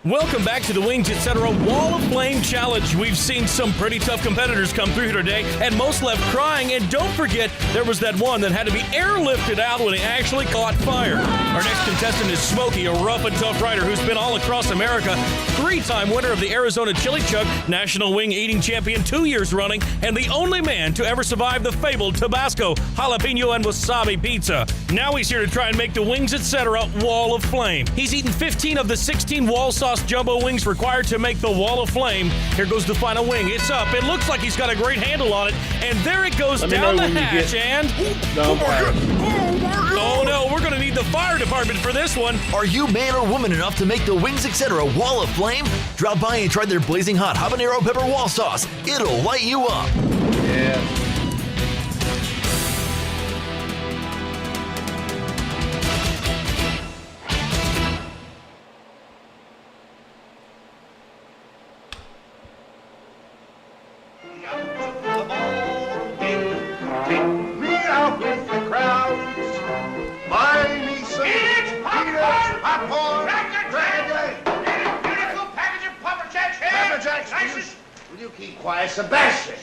Welcome back to the Wings Etc. Wall of Flame Challenge. We've seen some pretty tough competitors come through here today, and most left crying. And don't forget, there was that one that had to be airlifted out when he actually caught fire. Our next contestant is Smokey, a rough and tough rider who's been all across America, three-time winner of the Arizona Chili Chuck, National Wing Eating Champion 2 years running, and the only man to ever survive the fabled Tabasco, jalapeno, and wasabi pizza. Now he's here to try and make the Wings Etc. Wall of Flame. He's eaten 15 of the 16 wall sauce jumbo wings required to make the Wall of Flame. Here goes the final wing. It's up. It looks like he's got a great handle on it. And there it goes down the hatch. And oh no, we're going to need the fire department for this one. Are you man or woman enough to make the Wings Etc. Wall of Flame? Drop by and try their blazing hot habanero pepper wall sauce. It'll light you up. Yeah. Quiet, Sebastian!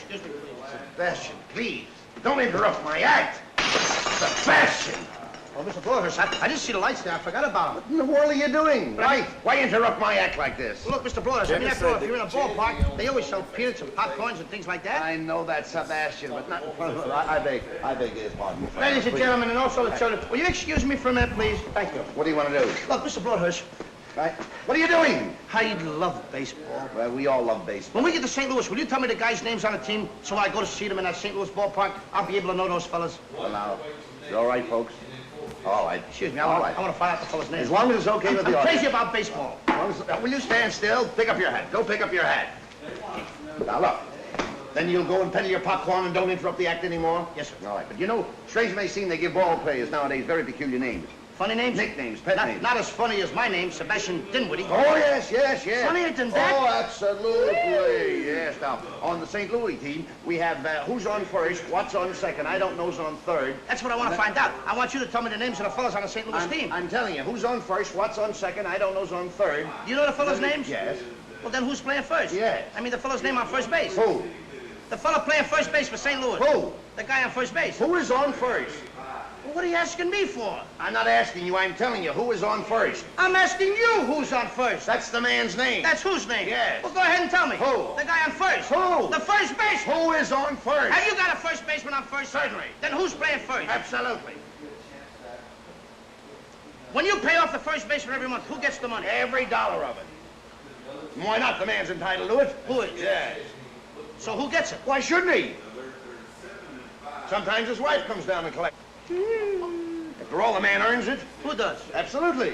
Sebastian, please, don't interrupt my act! Sebastian! Oh, Mr. Broadhurst, I didn't see the lights there. I forgot about them. What in the world are you doing? Why interrupt my act like this? Well, look, Mr. Broadhurst, I mean, after all, if you're in a ballpark, they always sell peanuts and popcorns and things like that. I know that, Sebastian, but not in front of... I beg his pardon. Ladies and gentlemen, and also the children, will you excuse me for a minute, please? Thank you. What do you want to do? Look, Mr. Broadhurst. Right? What are you doing? I love baseball. Well, we all love baseball. When we get to St. Louis, will you tell me the guys' names on the team so when I go to see them in that St. Louis ballpark, I'll be able to know those fellas? Well, now, you all right, folks? All right. Excuse me, I want to find out the fellas' names. As long as it's okay with the I'm audience. crazy about baseball. Will you stand still? Pick up your hat. Go pick up your hat. Now, look. Then you'll go and peddle your popcorn and don't interrupt the act anymore? Yes, sir. All right. But you know, strange may seem, they give ball players nowadays very peculiar names. Funny names? Nicknames, pet names. Not as funny as my name, Sebastian Dinwiddie. Oh, yes. Funnier than that? Oh, absolutely. Yes. Now, on the St. Louis team, we have who's on first, what's on second, I don't know's on third. That's what I want to find out. I want you to tell me the names of the fellas on the St. Louis team. I'm telling you, who's on first, what's on second, I don't know's on third. You know the fellas' names? Yes. Well, then who's playing first? Yes. I mean the fella's name on first base. Who? The fella playing first base for St. Louis. Who? The guy on first base. Who is on first? Well, what are you asking me for? I'm not asking you, I'm telling you, who is on first? I'm asking you who's on first. That's the man's name. That's whose name? Yes. Well, go ahead and tell me. Who? The guy on first. Who? The first baseman. Who is on first? Have you got a first baseman on first? Certainly. Then who's playing first? Absolutely. When you pay off the first baseman every month, who gets the money? Every dollar of it. Why not? The man's entitled to it. Who is? Yes. So who gets it? Why shouldn't he? Sometimes his wife comes down and collects. After all, the man earns it. Who does? Absolutely.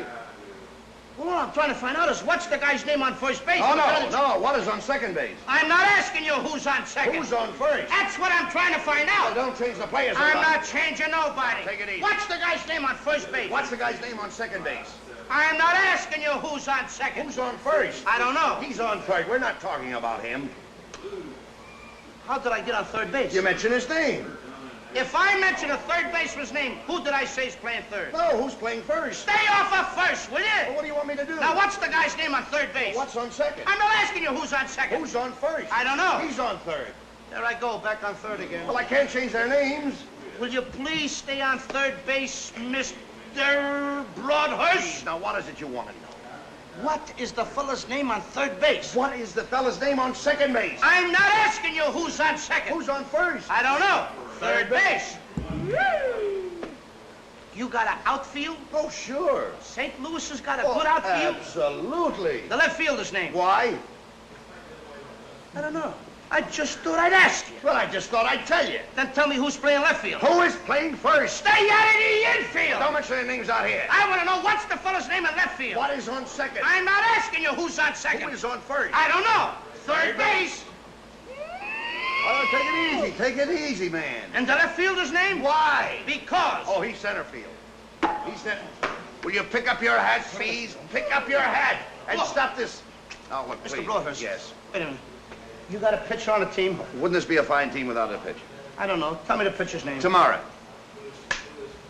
Well, all I'm trying to find out is what's the guy's name on first base? Oh, no. What is on second base? I'm not asking you who's on second. Who's on first? That's what I'm trying to find out. Well, don't change the players. I'm not changing nobody. Take it easy. What's the guy's name on first base? What's the guy's name on second base? I'm not asking you who's on second. Who's on first? I don't know. He's on third. We're not talking about him. How did I get on third base? You mentioned his name. If I mention a third baseman's name, who did I say is playing third? No, who's playing first? Stay off of first, will you? Well, what do you want me to do? Now, what's the guy's name on third base? What's on second? I'm not asking you who's on second. Who's on first? I don't know. He's on third. There I go, back on third again. Well, I can't change their names. Will you please stay on third base, Mr. Broadhurst? Now, what is it you want to know? What is the fella's name on third base? What is the fella's name on second base? I'm not asking you who's on second. Who's on first? I don't know. Third base. You got an outfield? Oh, sure. St. Louis has got a good outfield? Absolutely. The left fielder's name? Why? I don't know. I just thought I'd ask you. Well, I just thought I'd tell you. Then tell me who's playing left field. Who is playing first? Stay out of the infield. Don't mention their names out here. I want to know what's the fella's name in left field. What is on second? I'm not asking you who's on second. Who is on first? I don't know. Third base. Oh, take it easy. Take it easy, man. And the left fielder's name? Why? Because. Oh, he's center field. He's center. Will you pick up your hat, please? Pick up your hat and Look. stop this. Oh, look, Mr. please. Broadhurst. Yes. Wait a minute. You got a pitcher on the team? Wouldn't this be a fine team without a pitcher? I don't know. Tell me the pitcher's name. Tomorrow.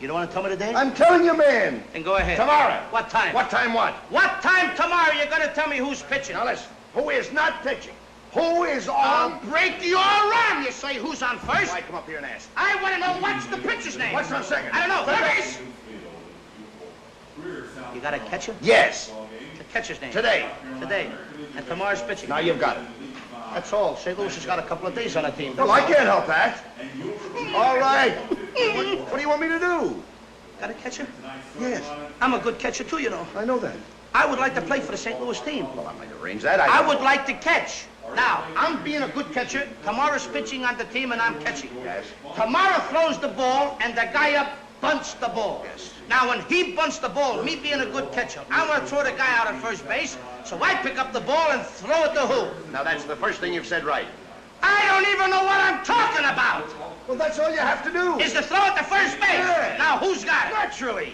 You don't want to tell me today? I'm telling you, man. Then go ahead. Tomorrow. What time? What time what? What time tomorrow you're going to tell me who's pitching? Now listen, who is not pitching? Who is I'll on? break your arm. You say who's on first? Why come up here and ask? I want to know what's the pitcher's name. What's on second? I don't know. Third Third base? You got a catcher? Yes. The catcher's name. Today. Today. And tomorrow's pitching. Now you've got it. That's all. St. Louis has got a couple of days on the team. Well, I can't help that. All right. What do you want me to do? Got a catcher? Yes. I'm a good catcher, too, you know. I know that. I would like to play for the St. Louis team. Well, I might arrange that. I would like to catch. Now, I'm being a good catcher. Tomorrow's pitching on the team, and I'm catching. Yes. Tomorrow throws the ball, and the guy up bunts the ball. Yes. Now, when he bunts the ball, me being a good catcher, I want to throw the guy out at first base, so I pick up the ball and throw it to who? Now that's the first thing you've said right. I don't even know what I'm talking about. Well, that's all you have to do. Is to throw it to first base. Yeah. Now, who's got it? Naturally.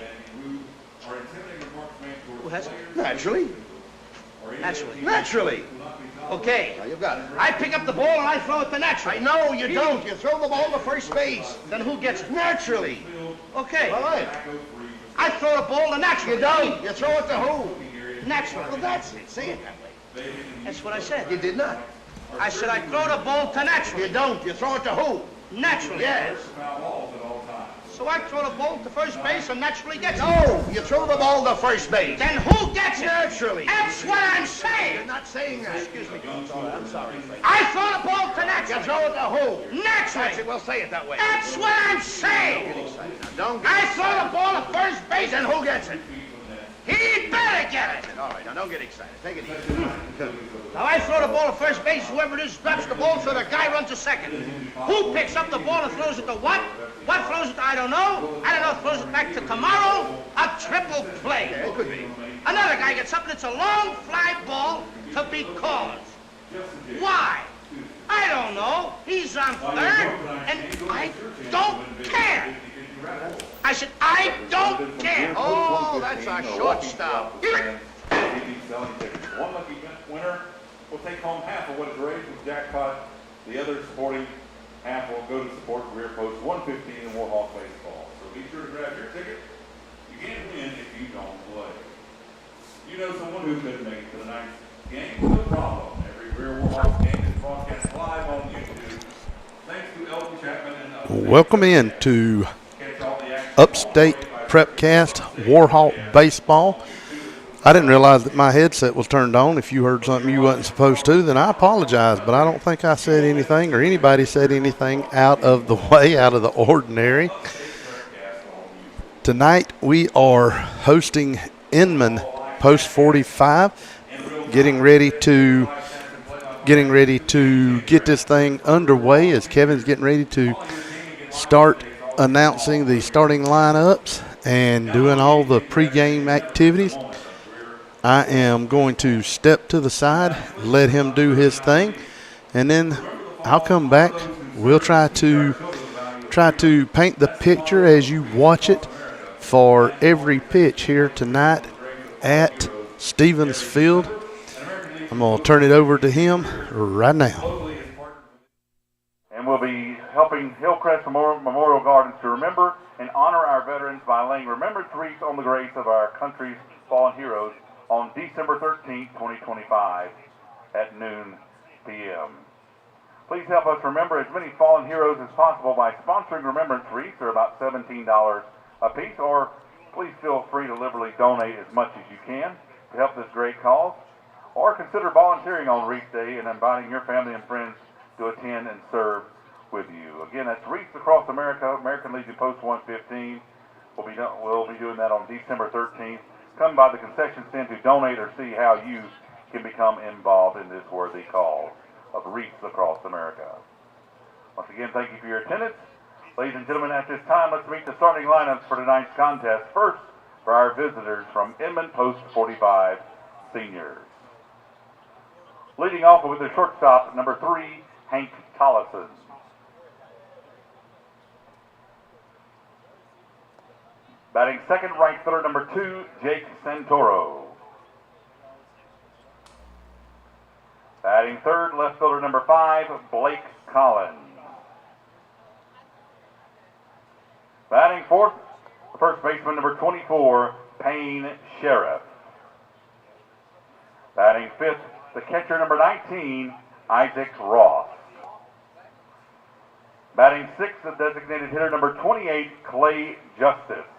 Who has it? Naturally. Naturally. Naturally. Okay. Now you've got it. I pick up the ball and I throw it to Naturally. I know you don't. You throw the ball to first base. Then who gets it? Naturally. Okay. All right. I throw the ball to Naturally. You don't. You throw it to who? Naturally. Well, that's it. Say it that way. That's what I said. You did not. I said I throw the ball to Naturally. You don't. You throw it to who? Naturally. Yes. So I throw the ball to first base and Naturally gets it. No. You throw the ball to first base. Then who gets it? Naturally. That's what I'm You're saying. not saying that. Excuse me. I'm sorry. I throw the ball to You Naturally. throw it to who? Naturally. Well, say it that way. That's what I'm saying. Don't get I excited. throw the ball to first base Then and who gets it? he better get it. All right, now don't get excited. Take it easy. Now I throw the ball to first base, whoever it is drops the ball, so the guy runs to second. Who picks up the ball and throws it to what? What throws it to I don't know. I don't know, throws it back to tomorrow. A triple play. Yeah, it could be. Another guy gets up and it's a long fly ball to be called. Why? I don't know. He's on third, and I don't care. I said, I don't care. Oh, that's our shortstop. Selling tickets. One lucky winner will take home half of what is raised with jackpot. The other supporting half will go to support Greer Post 115 in Warhawks baseball. So be sure to grab your ticket. You can't win if you don't play. You know someone who couldn't make it to tonight's game? No problem. Every Greer Warhawks game is broadcast live on YouTube. Thanks to Elton Chapman and Welcome in to Upstate Prepcast Warhawk Baseball. I didn't realize that my headset was turned on. If you heard something you wasn't supposed to, then I apologize, but I don't think I said anything or anybody said anything out of the way, out of the ordinary. Tonight we are hosting Inman Post 45, getting ready to get this thing underway as Kevin's getting ready to start announcing the starting lineups and doing all the pregame activities. I am going to step to the side, let him do his thing, and then I'll come back. We'll try to paint the picture as you watch it for every pitch here tonight at Stevens Field. I'm going to turn it over to him right now. And we'll be helping Hillcrest Memorial Gardens to remember and honor our veterans by laying remembrance wreaths on the graves of our country's fallen heroes on December 13, 2025 at noon p.m. Please help us remember as many fallen heroes as possible by sponsoring remembrance wreaths. They're about $17 a piece, or please feel free to liberally donate as much as you can to help this great cause, or consider volunteering on Wreath Day and inviting your family and friends to attend and serve with you. Again, that's Wreaths Across America, American Legion Post 115. We'll be doing that on December 13th. Come by the concession stand to donate or see how you can become involved in this worthy cause of Wreaths Across America. Once again, thank you for your attendance. Ladies and gentlemen, at this time, let's meet the starting lineups for tonight's contest. First, for our visitors from Inman Post 45 Seniors. Leading off with the shortstop, number 3, Hank Tollison. Batting second, right fielder, number 2, Jake Santoro. Batting third, left fielder, number 5, Blake Collins. Batting fourth, first baseman, number 24, Payne Sheriff. Batting fifth, the catcher, number 19, Isaac Ross. Batting sixth, the designated hitter, number 28, Clay Justice.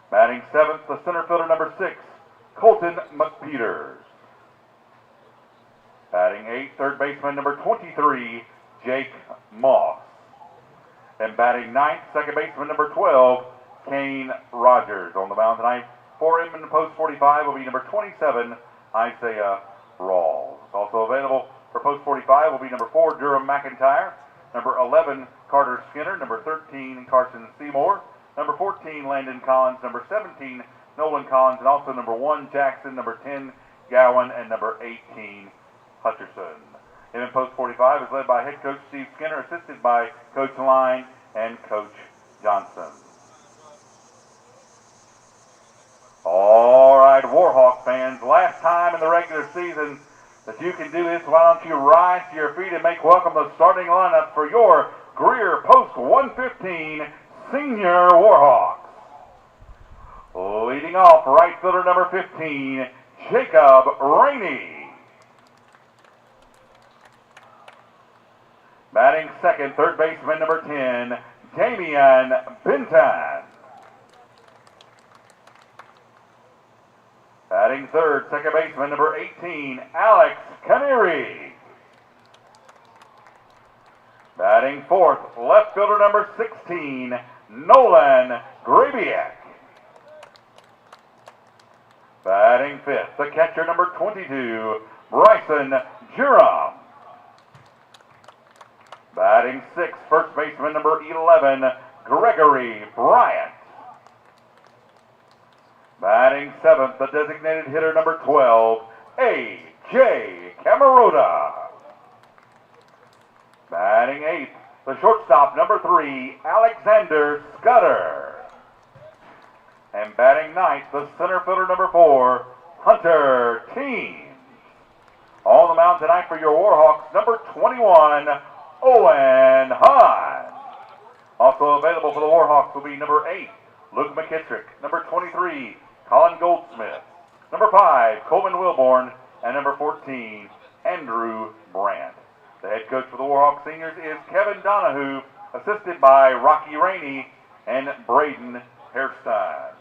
Batting seventh, the center fielder, number 6, Colton McPeters. Batting eighth, third baseman, number 23, Jake Moss. And batting ninth, second baseman, number 12, Kane Rogers. On the mound tonight for Inman Post 45 will be number 27, Isaiah Rawls. Also available for Post 45 will be number 4, Durham McIntyre, number 11, Carter Skinner, number 13, Carson Seymour, number 14, Landon Collins, number 17, Nolan Collins, and also number 1, Jackson, number 10, Gowan, and number 18, Hutcherson. Inman Post 45 is led by head coach Steve Skinner, assisted by Coach Line and Coach Johnson. All right, Warhawk fans, last time in the regular season that you can do this, why don't you rise to your feet and make welcome the starting lineup for your Greer Post 115 Senior Warhawks. Leading off, right fielder number 15, Jacob Rainey. Batting second, third baseman number 10, Damian Benton. Batting third, second baseman number 18, Alex Canary. Batting fourth, left fielder number 16, Nolan Grabiak. Batting fifth, the catcher number 22, Bryson Jerome. Batting sixth, first baseman number 11, Gregory Bryant. Batting seventh, the designated hitter number 12, A.J. Camarota. Batting eighth, the shortstop number 3, Alexander Scudder. And batting ninth, the center fielder number 4, Hunter Teams. On the mound tonight for your Warhawks, number 21, Owen Hahn. Also available for the Warhawks will be number 8, Luke McKittrick, number 23, Colin Goldsmith, number 5, Coleman Wilborn, and number 14, Andrew Brandt. The head coach for the Warhawk Seniors is Kevin Donahue, assisted by Rocky Rainey and Braden Hairstein.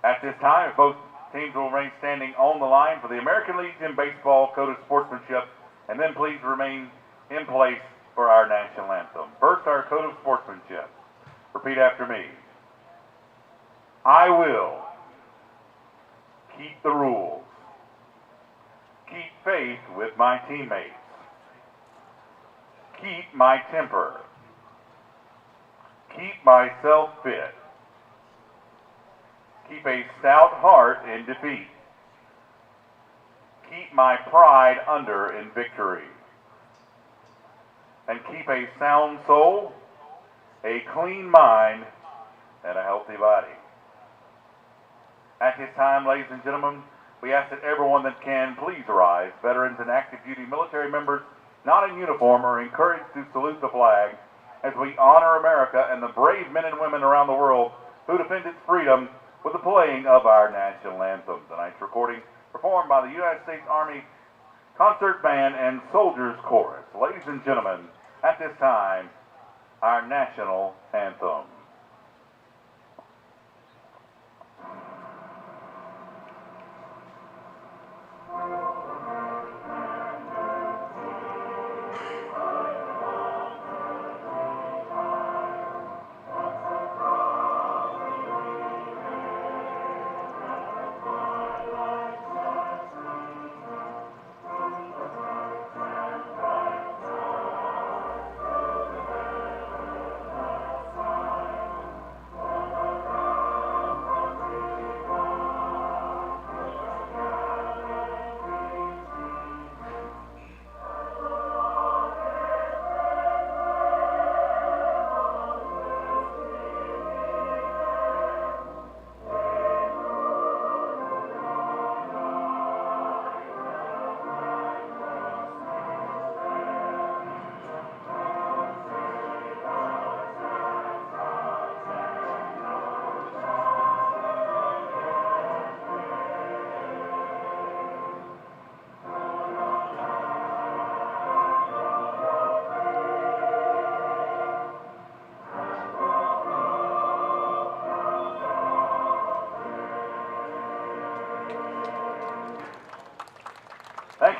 At this time, if both teams will remain standing on the line for the American Legion Baseball Code of Sportsmanship, and then please remain in place for our national anthem. First, our Code of Sportsmanship. Repeat after me. I will keep the rules, keep faith with my teammates, keep my temper, keep myself fit, keep a stout heart in defeat, keep my pride under in victory, and keep a sound soul, a clean mind, and a healthy body. At this time, ladies and gentlemen, we ask that everyone that can please rise. Veterans and active duty military members not in uniform are encouraged to salute the flag as we honor America and the brave men and women around the world who defend its freedom with the playing of our national anthem. Tonight's recording performed by the United States Army Concert Band and Soldiers Chorus. Ladies and gentlemen, at this time, our national anthem.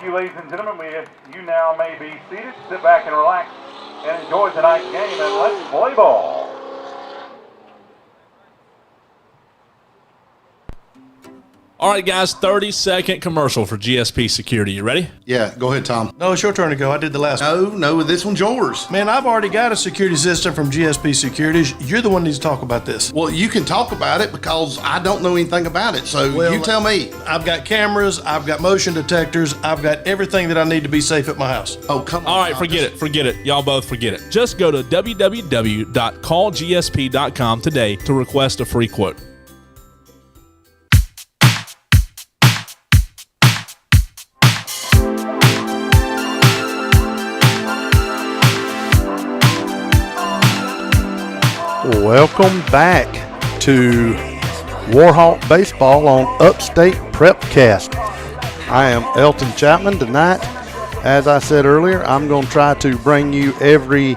Thank you, ladies and gentlemen. You now may be seated, sit back and relax, and enjoy tonight's game, and let's play ball. All right, guys, 30-second commercial for GSP Security. You ready? Yeah, go ahead, Tom. No, it's your turn to go. I did the last one. No, this one's yours. Man, I've already got a security system from GSP Securities. You're the one that needs to talk about this. Well, you can talk about it because I don't know anything about it, so you tell me. I've got cameras, I've got motion detectors, I've got everything that I need to be safe at my house. Oh, come on. All right, forget it. Y'all both forget it. Just go to www.callgsp.com today to request a free quote. Welcome back to Warhawk Baseball on Upstate Prepcast. I am Elton Chapman. Tonight, as I said earlier, I'm going to try to bring you every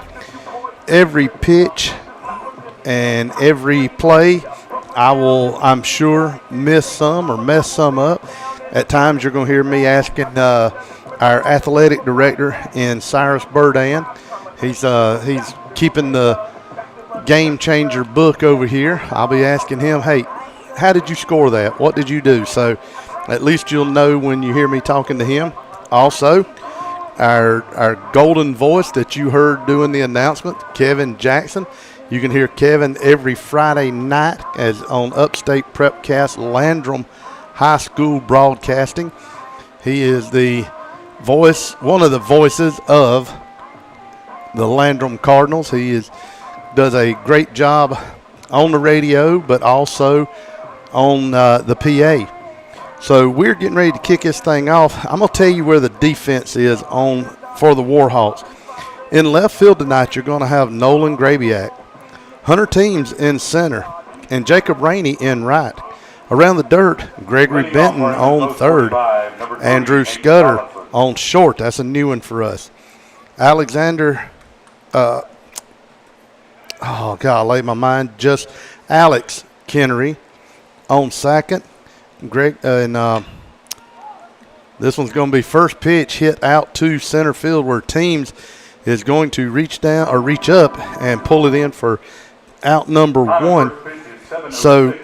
pitch and every play. I will, I'm sure, miss some or mess some up. At times, you're going to hear me asking our athletic director in Cyrus Burdan. He's keeping the game changer book over here. I'll be asking him, hey, how did you score that? What did you do? So at least you'll know when you hear me talking to him. Also, our golden voice that you heard doing the announcement, Kevin Jackson. You can hear Kevin every Friday night as on Upstate Prepcast Landrum High School Broadcasting. He is the voice, one of the voices of the Landrum Cardinals. He does a great job on the radio, but also on the PA. So we're getting ready to kick this thing off. I'm going to tell you where the defense is for the Warhawks. In left field tonight, you're going to have Nolan Grabiak, Hunter Teams in center, and Jacob Rainey in right. Around the dirt, Gregory Benton on third, Andrew Scudder on short. That's a new one for us. Alexander Alex Kennery on second. This one's going to be first pitch hit out to center field where Teams is going to reach down or reach up and pull it in for out number one. So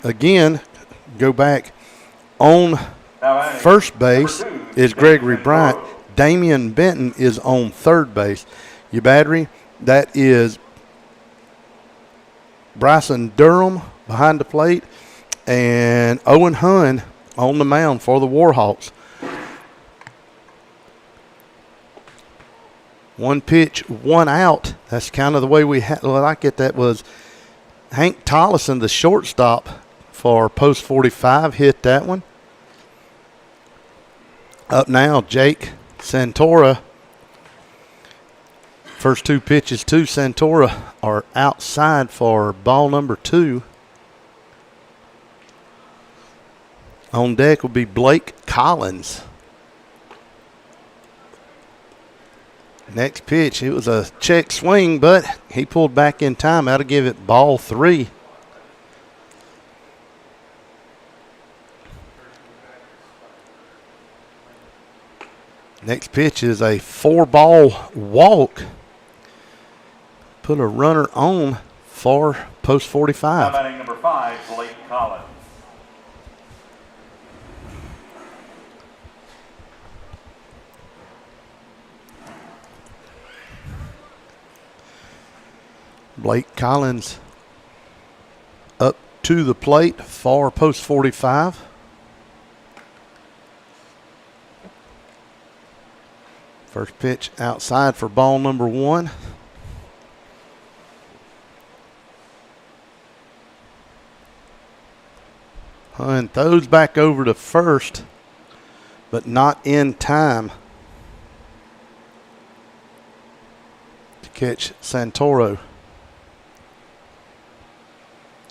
again, go back on first base is Gregory Bryant. Damian Benton is on third base. Your battery, that is Bryson Durham behind the plate, and Owen Hunn on the mound for the Warhawks. One pitch, one out. That's kind of the way we like it. That was Hank Tollison, the shortstop for Post 45, hit that one. Up now, Jake Santora. First two pitches to Santora are outside for ball number 2. On deck will be Blake Collins. Next pitch, it was a check swing, but he pulled back in time. That'll give it ball 3. Next pitch is a 4-ball walk. Put a runner on for Post 45. Batting number 5, Blake Collins. Blake Collins up to the plate for Post 45. First pitch outside for ball number 1. And throws back over to first, but not in time to catch Santoro.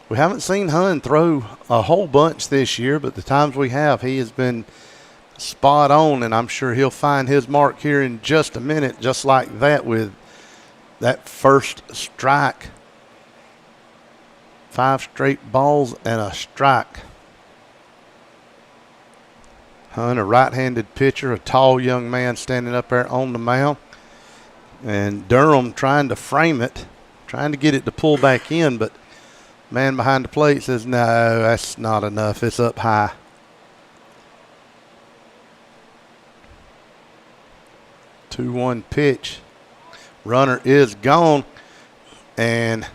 We haven't seen Hunn throw a whole bunch this year, but the times we have, he has been spot on, and I'm sure he'll find his mark here in just a minute, just like that with that first strike. 5 straight balls and a strike. Hunt, a right-handed pitcher, a tall young man standing up there on the mound. And Durham trying to frame it, trying to get it to pull back in, but man behind the plate says, no, that's not enough. It's up high. Two-one pitch. Runner is gone. And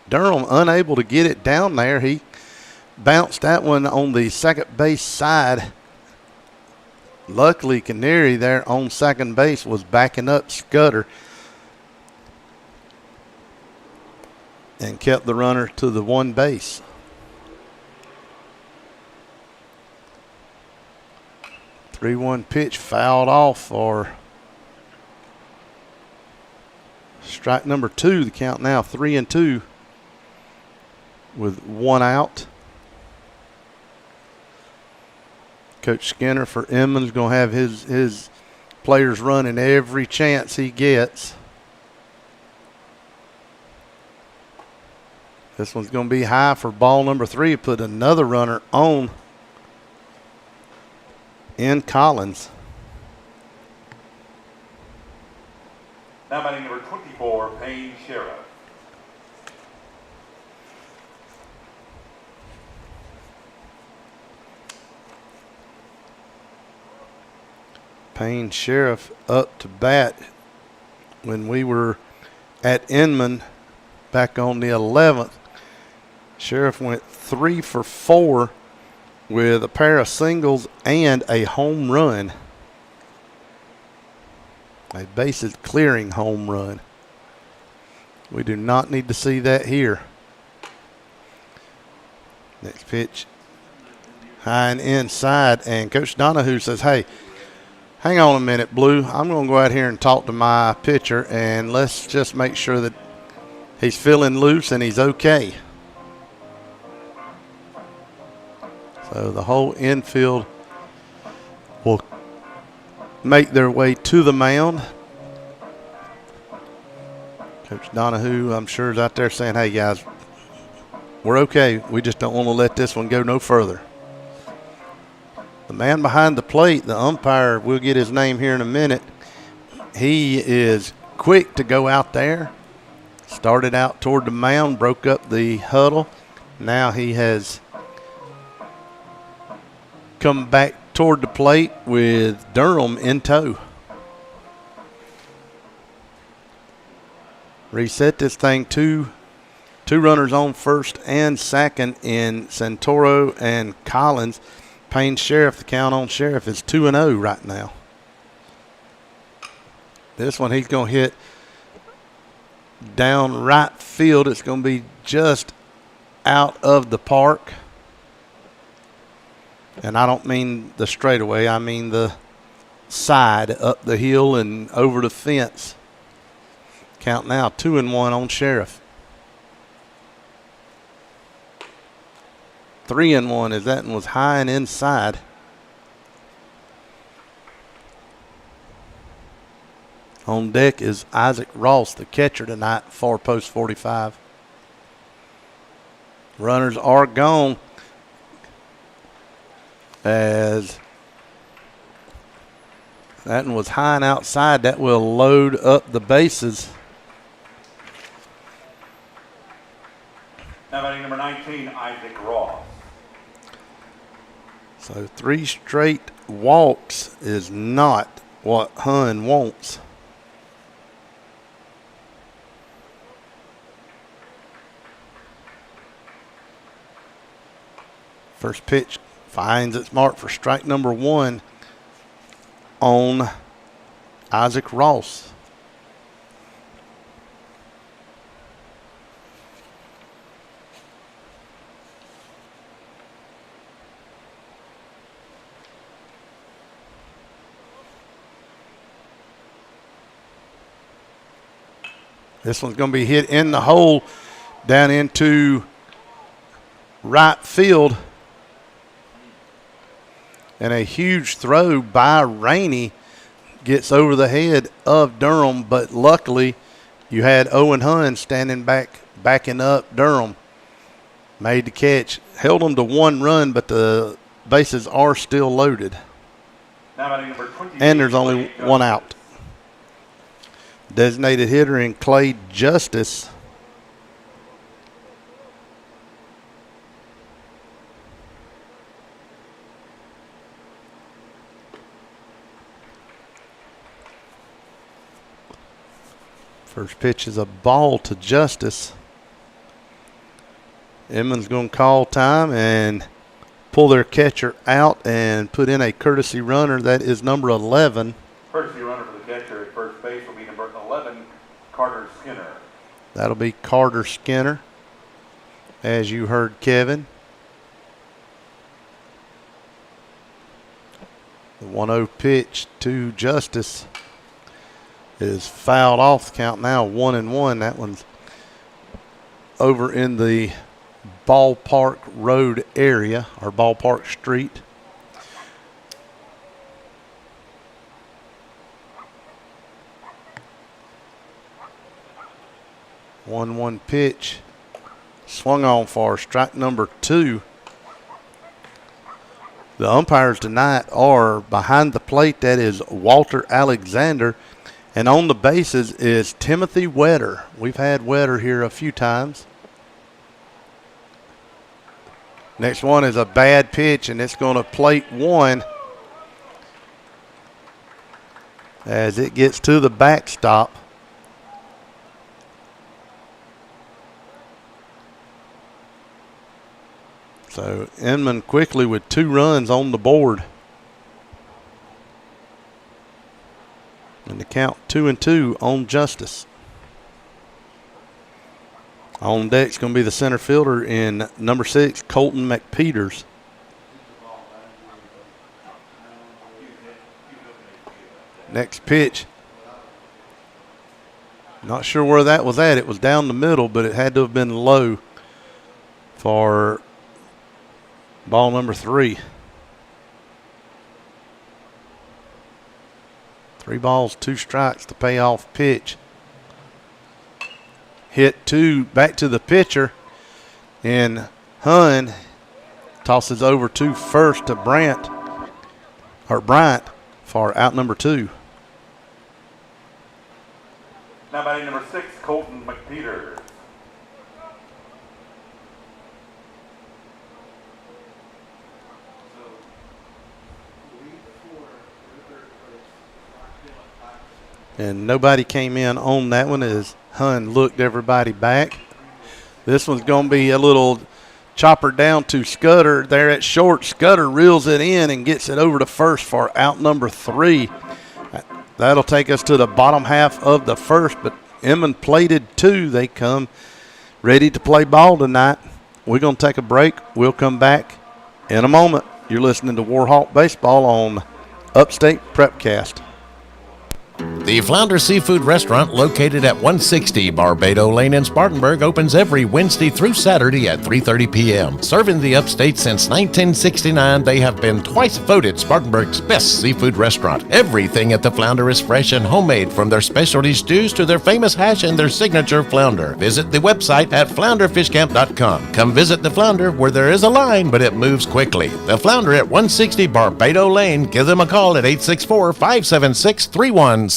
Durham unable to get it down there. He bounced that one on the second base side. Luckily, Canary there on second base was backing up Scudder and kept the runner to the one base. Three-one pitch fouled off for strike number 2. The count now 3-2 with one out. Coach Skinner for Inman is going to have his players running every chance he gets. This one's going to be high for ball number 3. Put another runner on in Collins. Now batting number 24, Payne Sheriff. Payne Sheriff up to bat when we were at Inman back on the 11th. Sheriff went 3 for 4 with a pair of singles and a home run. A bases clearing home run. We do not need to see that here. Next pitch high and inside, and Coach Donahue says, hey, hang on a minute, Blue. I'm going to go out here and talk to my pitcher, and let's just make sure that he's feeling loose and he's okay. So the whole infield will make their way to the mound. Coach Donahue, I'm sure, is out there saying, hey, guys, we're okay. We just don't want to let this one go no further. The man behind the plate, the umpire, we'll get his name here in a minute. He is quick to go out there. Started out toward the mound, broke up the huddle. Now he has come back toward the plate with Durham in tow. Reset this thing two runners on first and second in Santoro and Collins. Payne Sheriff, the count on Sheriff is 2-0 right now. This one he's going to hit down right field. It's going to be just out of the park. And I don't mean the straightaway. I mean the side up the hill and over the fence. Count now 2-1 on Sheriff. 3-1 as that one was high and inside. On deck is Isaac Ross, the catcher tonight, far post 45. Runners are gone as that one was high and outside. That will load up the bases. Now batting number 19, Isaac Ross. So 3 straight walks is not what Hun wants. First pitch finds its mark for strike number 1 on Isaac Ross. This one's going to be hit in the hole down into right field. And a huge throw by Rainey gets over the head of Durham, but luckily you had Owen Hun standing backing up Durham. made the catch, held them to 1 run, but the bases are still loaded. Now batting number 28, And there's only Clay 1 out. Designated hitter in Clay Justice. First pitch is a ball to Justice. Inman's going to call time and pull their catcher out and put in a courtesy runner. That is number 11. Courtesy runner for the catcher at first base will be number 11, Carter Skinner. That'll be Carter Skinner, as you heard Kevin. The 1-0 pitch to Justice is fouled off. The count now 1-1. That one's over in the Ballpark Road area, or Ballpark Street. One pitch swung on for strike number 2. The umpires tonight are behind the plate. That is Walter Alexander. And on the bases is Timothy Wetter. We've had Wetter here a few times. Next one is a bad pitch, and it's going to plate 1 as it gets to the backstop. So Inman quickly with 2 runs on the board. And the count 2-2 on Justice. On deck's going to be the center fielder in number 6, Colton McPeters. Next pitch. Not sure where that was at. It was down the middle, but it had to have been low for ball number 3. 3 balls, 2 strikes, the payoff pitch. Hit 2 back to the pitcher, and Hun tosses over to first to Bryant for out number 2. Now batting number 6, Colton McPeters. And nobody came in on that one as Hun looked everybody back. This one's going to be a little chopper down to Scudder there at short. Scudder reels it in and gets it over to first for out number 3. That'll take us to the bottom half of the first, but Inman plated 2. They come ready to play ball tonight. We're going to take a break. We'll come back in a moment. You're listening to Warhawk Baseball on Upstate Prepcast. The Flounder Seafood Restaurant, located at 160 Barbado Lane in Spartanburg, opens every Wednesday through Saturday at 3:30 p.m. Serving the upstate since 1969, they have been twice voted Spartanburg's best seafood restaurant. Everything at the Flounder is fresh and homemade, from their specialty stews to their famous hash and their signature flounder. Visit the website at flounderfishcamp.com. Come visit the Flounder, where there is a line, but it moves quickly. The Flounder at 160 Barbado Lane. Give them a call at 864-576-3165.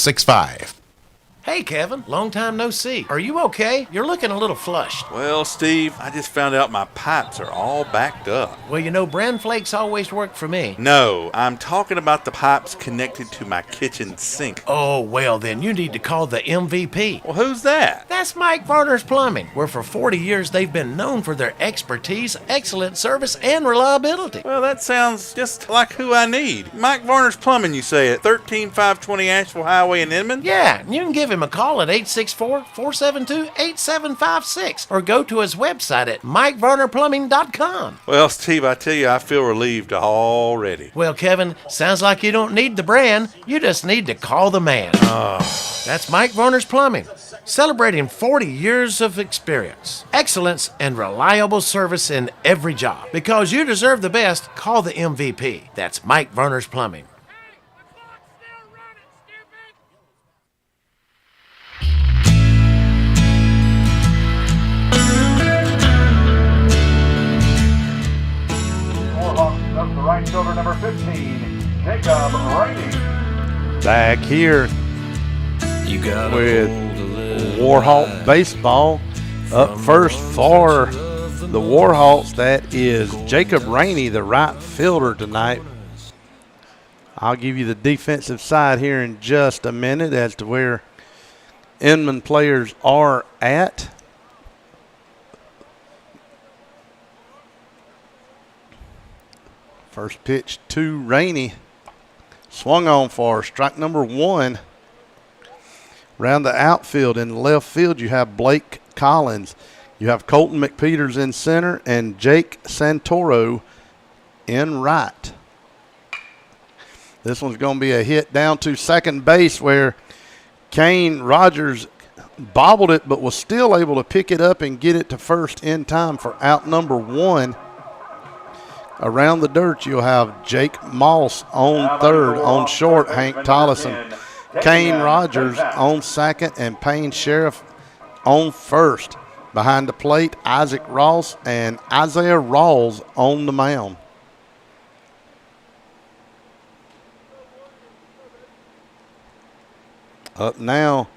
Hey, Kevin, long time no see. Are you okay? You're looking a little flushed. Well, Steve, I just found out my pipes are all backed up. Well, you know, bran flakes always work for me. No, I'm talking about the pipes connected to my kitchen sink. Oh, well, then you need to call the MVP. Well, who's that? That's Mike Varner's Plumbing, where for 40 years they've been known for their expertise, excellent service, and reliability. Well, that sounds just like who I need. Mike Varner's Plumbing, you say, at 13520 Asheville Highway in Inman? Yeah, and you can give him a call at 864-472-8756 or go to his website at MikeVarnerPlumbing.com. Well, Steve, I tell you, I feel relieved already. Well, Kevin, sounds like you don't need the brand. You just need to call the man. Oh. That's Mike Varner's Plumbing, celebrating 40 years of experience, excellence, and reliable service in every job. Because you deserve the best, call the MVP. That's Mike Varner's Plumbing. Jacob Rainey. Back here with Warhawk baseball. Up first for the Warhawks, that is Jacob Rainey, the right fielder tonight. I'll give you the defensive side here in just a minute as to where Inman players are at. First pitch to Rainey. Swung on for strike number 1. Around the outfield in left field, you have Blake Collins. You have Colton McPeters in center and Jake Santoro in right. This one's going to be a hit down to second base where Kane Rogers bobbled it but was still able to pick it up and get it to first in time for out number 1. Around the dirt, you'll have Jake Moss on third. On short, Hank Tollison. Kane Rogers on second and Payne Sheriff on first. Behind the plate, Isaac Ross and Isaiah Rawls on the mound. Up now,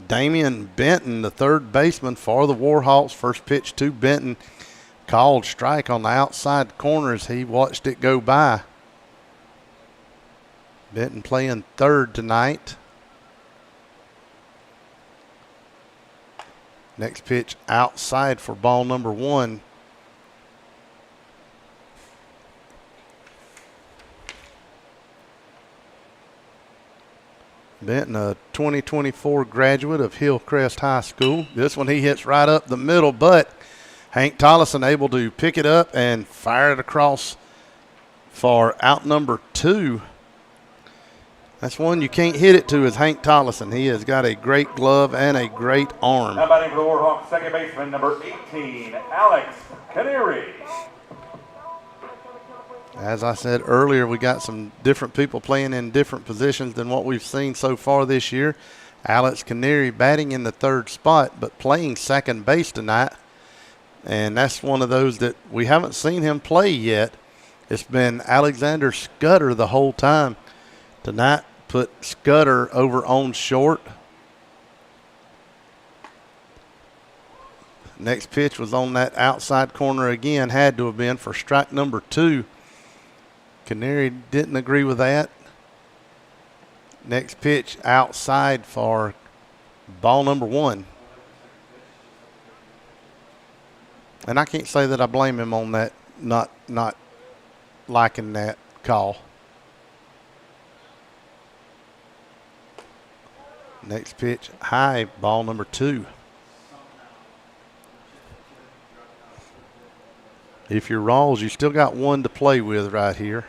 Damian Benton, the third baseman for the Warhawks. First pitch to Benton. Called strike on the outside corner as he watched it go by. Benton playing third tonight. Next pitch outside for ball number 1. Benton, a 2024 graduate of Hillcrest High School. This one he hits right up the middle, but Hank Tollison able to pick it up and fire it across for out number 2. That's one you can't hit it to is Hank Tollison. He has got a great glove and a great arm. Now batting for the Warhawks, second baseman, number 18, Alex Canary. As I said earlier, we got some different people playing in different positions than what we've seen so far this year. Alex Canary batting in the third spot, but playing second base tonight. And that's one of those that we haven't seen him play yet. It's been Alexander Scudder the whole time. Tonight, put Scudder over on short. Next pitch was on that outside corner again. Had to have been for strike number 2. Canary didn't agree with that. Next pitch outside for ball number 1. And I can't say that I blame him on that, not liking that call. Next pitch high, ball number 2. If you're Rawls, you still got one to play with right here.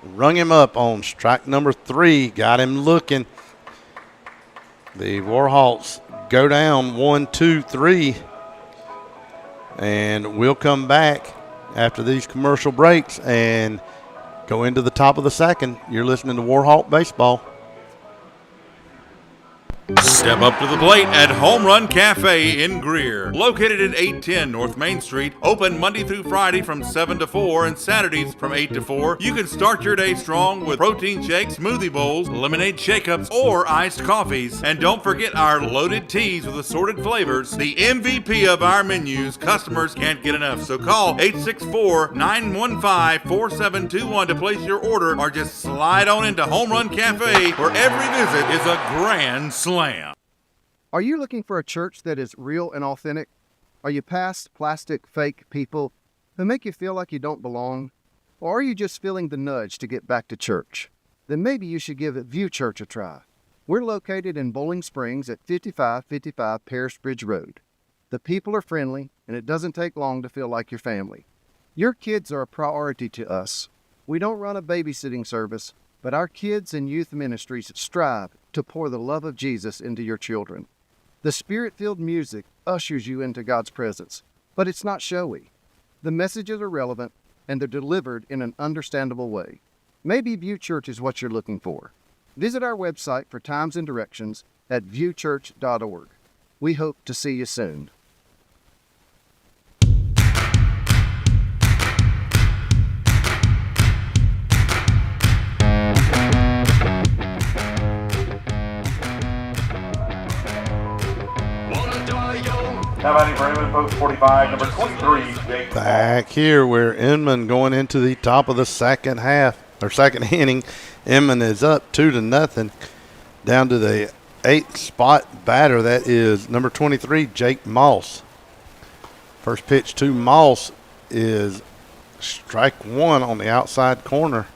Rung him up on strike number 3. Got him looking. The Warhawks go down 1, 2, 3. And we'll come back after these commercial breaks and go into the top of the second. You're listening to Warhawk Baseball. Step up to the plate at Home Run Cafe in Greer. Located at 810 North Main Street. Open Monday through Friday from 7 to 4 and Saturdays from 8 to 4. You can start your day strong with protein shakes, smoothie bowls, lemonade shake-ups, or iced coffees. And don't forget our loaded teas with assorted flavors. The MVP of our menus. Customers can't get enough. So call 864-915-4721 to place your order or just slide on into Home Run Cafe where every visit is a grand slam. Are you looking for a church that is real and authentic? Are you past plastic fake people who make you feel like you don't belong? Or are you just feeling the nudge to get back to church? Then maybe you should give View Church a try. We're located in Bowling Springs at 5555 Paris Bridge Road. The people are friendly, and it doesn't take long to feel like your family. Your kids are a priority to us. We don't run a babysitting service, but our kids and youth ministries strive to pour the love of Jesus into your children. The Spirit-filled music ushers you into God's presence, but it's not showy. The messages are relevant, and they're delivered in an understandable way. Maybe View Church is what you're looking for. Visit our website for times and directions at viewchurch.org. We hope to see you soon. Now batting for Inman, post 45, number 23, Jake. Back here, where Inman going into the top of the second inning. Inman is up 2-0, down to the 8th spot batter. That is number 23, Jake Moss. First pitch to Moss is strike one on the outside corner.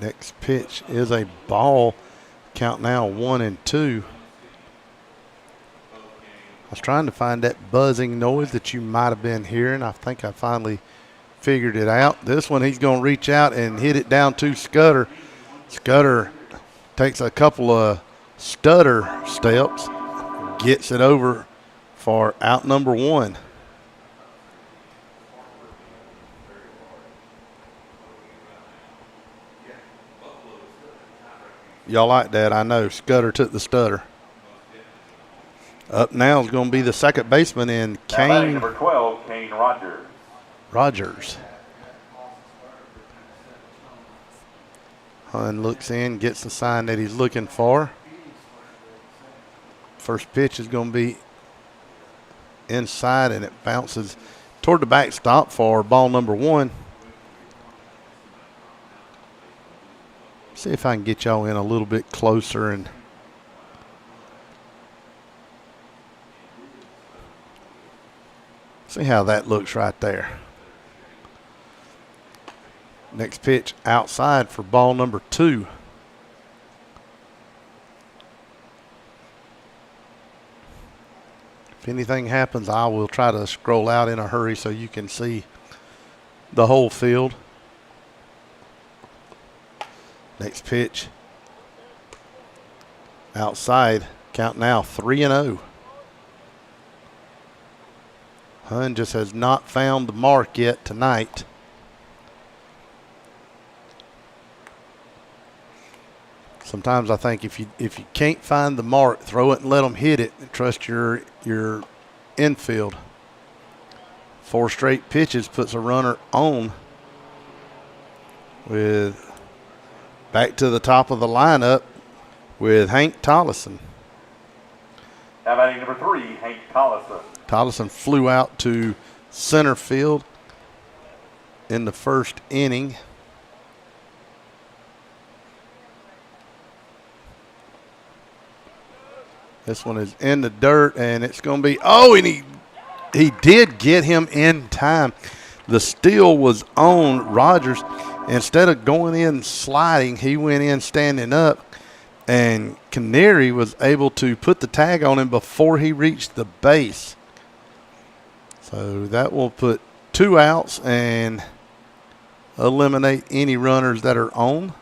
Next pitch is a ball. Count now 1-2. I was trying to find that buzzing noise that you might have been hearing. I think I finally figured it out. This one, he's going to reach out and hit it down to Scudder. Scudder takes a couple of stutter steps, gets it over for out number one. Y'all like that, I know. Scudder took the stutter. Up now is going to be the second baseman in Kane. Number 12, Kane Rogers. Hunt looks in, gets the sign that he's looking for. First pitch is going to be inside, and it bounces toward the backstop for ball number one. See if I can get y'all in a little bit closer and see how that looks right there. Next pitch outside for ball number two. If anything happens, I will try to scroll out in a hurry so you can see the whole field. Next pitch outside. Count now 3-0. Hun just has not found the mark yet tonight. Sometimes I think if you can't find the mark, throw it and let them hit it, and trust your infield. 4 straight pitches puts a runner on. With back to the top of the lineup with Hank Tollison. Now batting number 3, Hank Tollison. Tollison flew out to center field in the first inning. This one is in the dirt, and it's going to be, and he did get him in time. The steal was on Rogers. Instead of going in sliding, he went in standing up, and Canary was able to put the tag on him before he reached the base. So that will put 2 outs and eliminate any runners that are on.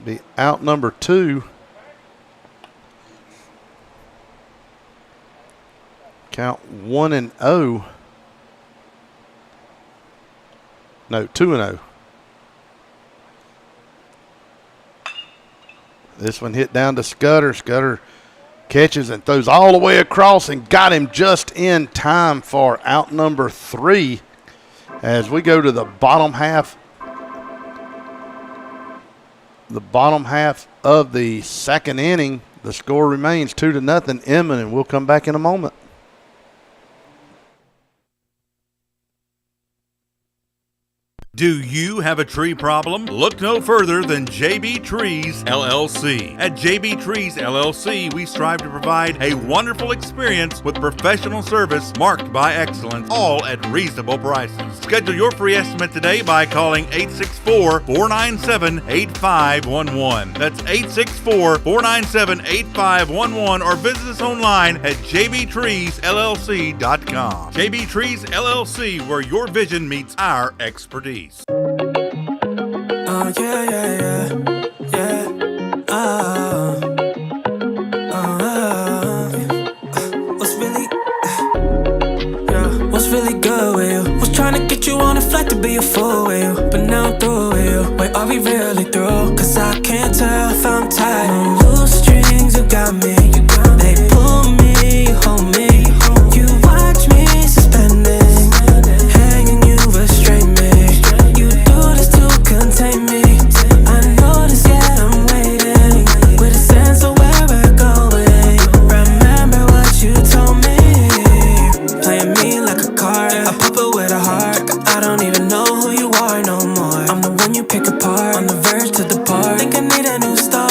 Be out number 2. Count 1-0. No, 2-0. This one hit down to Scudder. Scudder catches and throws all the way across and got him just in time for out number 3. As we go to the bottom half. The bottom half of the second inning, the score remains 2-0 Inman, and we'll come back in a moment. Do you have a tree problem? Look no further than JB Trees LLC. At JB Trees LLC, we strive to provide a wonderful experience with professional service marked by excellence, all at reasonable prices. Schedule your free estimate today by calling 864-497-8511. That's 864-497-8511, or visit us online at jbtreesllc.com. JB Trees LLC, where your vision meets our expertise. What's really good with you? Was trying to get you on a flight to be a fool with you, but now I'm through with Wait, are we really through? Cause I can't tell if I'm tired. On loose strings, you got me. They pull me, you hold me. You watch me suspending, hanging, you restrain me. You do this to contain me. I notice, yeah, I'm waiting with a sense of where we're going. Remember what you told me. Playing me like a card, a puppet with a heart. I don't even know who you are no more. I'm the one you pick apart, on the verge to depart. Think I need a new start.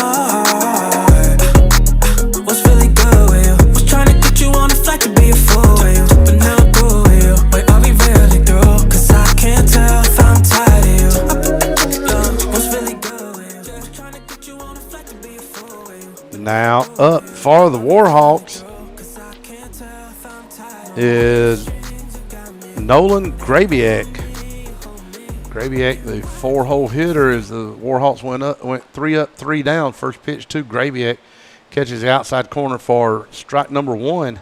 What's really good with you? Was trying to get you on the flight to be a fool with you, but now I'm cool with you. Wait, are we really through? Cause I can't tell if I'm tired of you. What's really good with you? Was trying to get you on the flight to be a fool with you. Now up for the Warhawks is Nolan Grabiak. Grabiak, the 4-hole hitter, as the Warhawks went 3 up, 3 down. First pitch to Grabiak, catches the outside corner for strike number 1.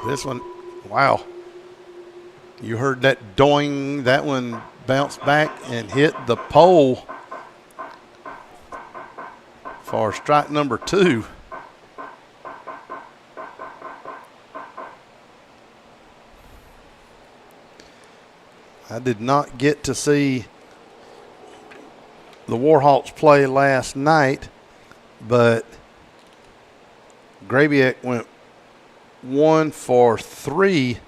This one, wow. You heard that doing. That one bounced back and hit the pole for strike number 2. I did not get to see the Warhawks play last night, but Grabiak went 1 for 3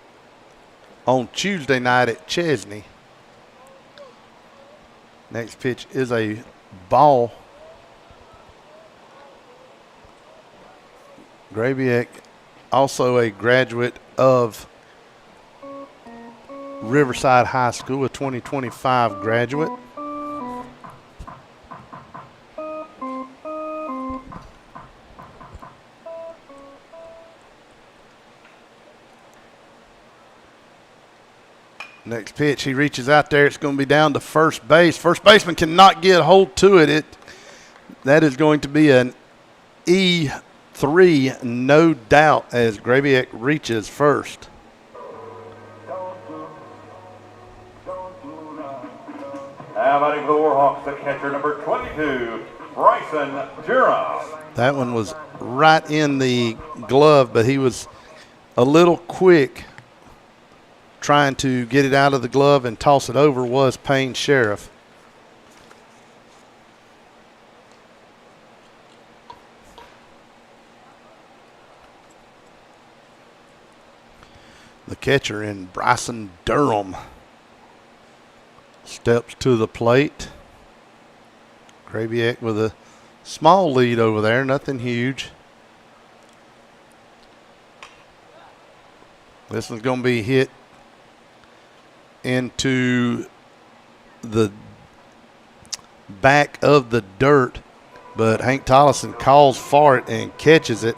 on Tuesday night at Chesney. Next pitch is a ball. Grabiak, also a graduate of Riverside High School, a 2025 graduate. Next pitch, he reaches out there. It's going to be down to first base. First baseman cannot get a hold to it. That is going to be an E3, no doubt, as Grabiak reaches first. How about the Warhawks, the catcher, number 22, Bryson Durham. That one was right in the glove, but he was a little quick trying to get it out of the glove and toss it over was Payne Sheriff. The catcher in Bryson Durham steps to the plate. Grabiak with a small lead over there, nothing huge. This one's going to be hit into the back of the dirt, but Hank Tollison calls for it and catches it.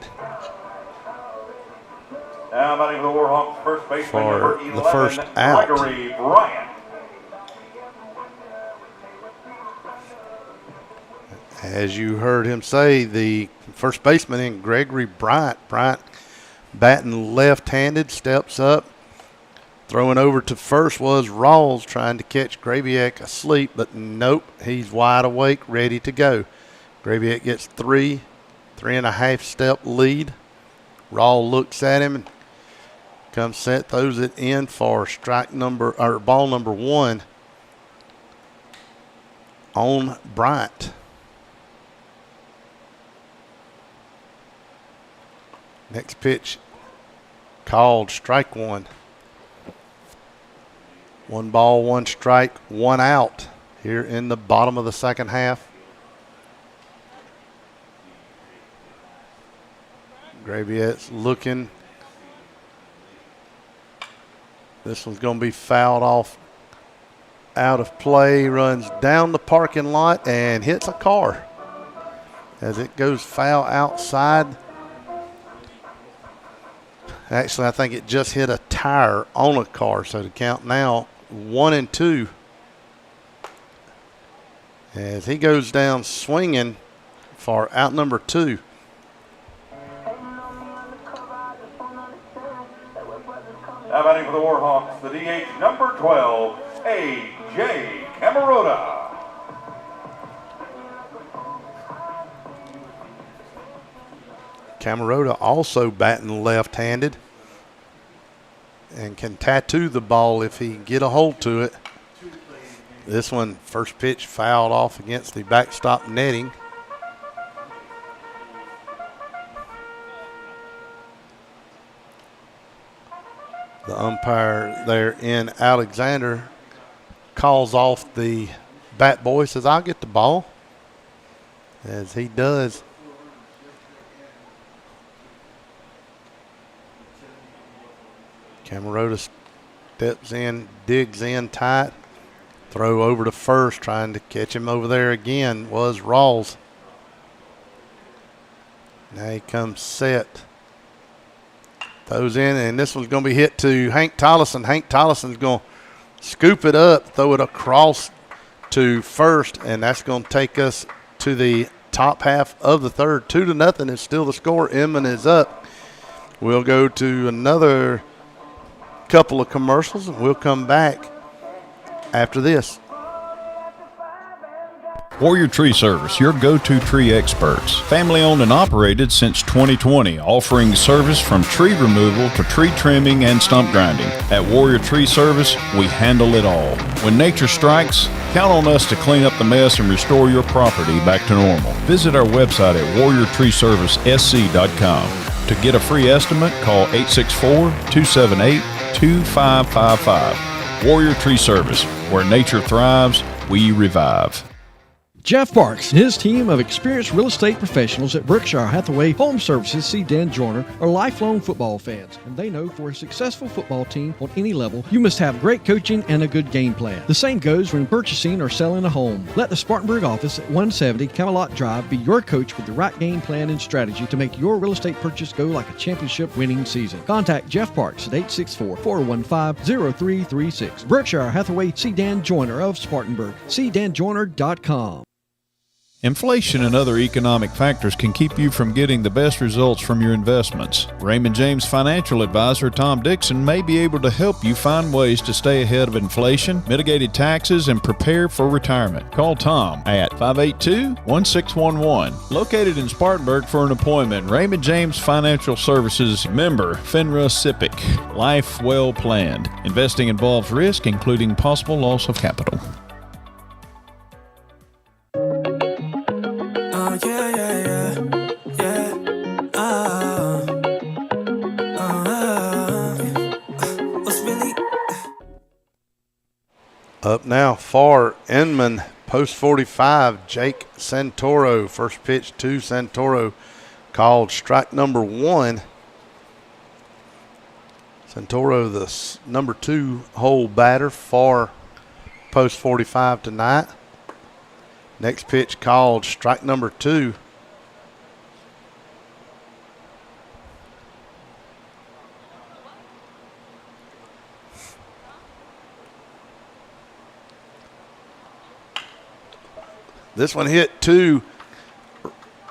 Now batting the Warhawks, first baseman for number 11, the first out. Gregory Bryant. As you heard him say, the first baseman in Gregory Bryant. Bryant batting left-handed, steps up. Throwing over to first was Rawls, trying to catch Grabiak asleep, but nope, he's wide awake, ready to go. Grabiak gets 3.5 step lead. Rawls looks at him and comes set, throws it in for ball number 1 on Bryant. Next pitch called strike 1. 1 ball, 1 strike, 1 out here in the bottom of the second half. Grabiak's looking. This one's going to be fouled off out of play, runs down the parking lot and hits a car as it goes foul outside. Actually, I think it just hit a tire on a car, so to count now 1-2. As he goes down swinging for out number 2. Now batting for the Warhawks, the DH number 12, A.J. Camarota. Camarota also batting left-handed and can tattoo the ball if he can get a hold to it. This one, first pitch fouled off against the backstop netting. The umpire there in Alexander calls off the bat boy, says, "I'll get the ball," as he does. Camarota steps in, digs in tight. Throw over to first, trying to catch him over there again was Rawls. Now he comes set. Throws in, and this one's going to be hit to Hank Tollison. Hank Tollison's going to scoop it up, throw it across to first, and that's going to take us to the top half of the third. 2-0 is still the score. Inman is up. We'll go to another couple of commercials, and we'll come back after this. Warrior Tree Service, your go-to tree experts. Family owned and operated since 2020, offering service from tree removal to tree trimming and stump grinding. At Warrior Tree Service, we handle it all. When nature strikes, count on us to clean up the mess and restore your property back to normal. Visit our website at warriortreeservicesc.com. To get a free estimate, call 864-278-2555. Warrior Tree Service, where nature thrives, we revive. Jeff Parks and his team of experienced real estate professionals at Berkshire Hathaway Home Services see Dan Joyner are lifelong football fans, and they know for a successful football team on any level, you must have great coaching and a good game plan. The same goes when purchasing or selling a home. Let the Spartanburg office at 170 Camelot Drive be your coach with the right game plan and strategy to make your real estate purchase go like a championship winning season. Contact Jeff Parks at 864-415-0336. Berkshire Hathaway, see Dan Joyner of Spartanburg. CDanJoyner.com. Inflation and other economic factors can keep you from getting the best results from your investments. Raymond James financial advisor Tom Dixon may be able to help you find ways to stay ahead of inflation, mitigated taxes, and prepare for retirement. Call Tom at 582-1611. Located in Spartanburg for an appointment, Raymond James Financial Services, member FINRA SIPC. Life well planned. Investing involves risk, including possible loss of capital. Up now for Inman, post 45, Jake Santoro. First pitch to Santoro, called strike number 1. Santoro, the number 2 hole batter for post 45 tonight. Next pitch called strike number 2. This one hit to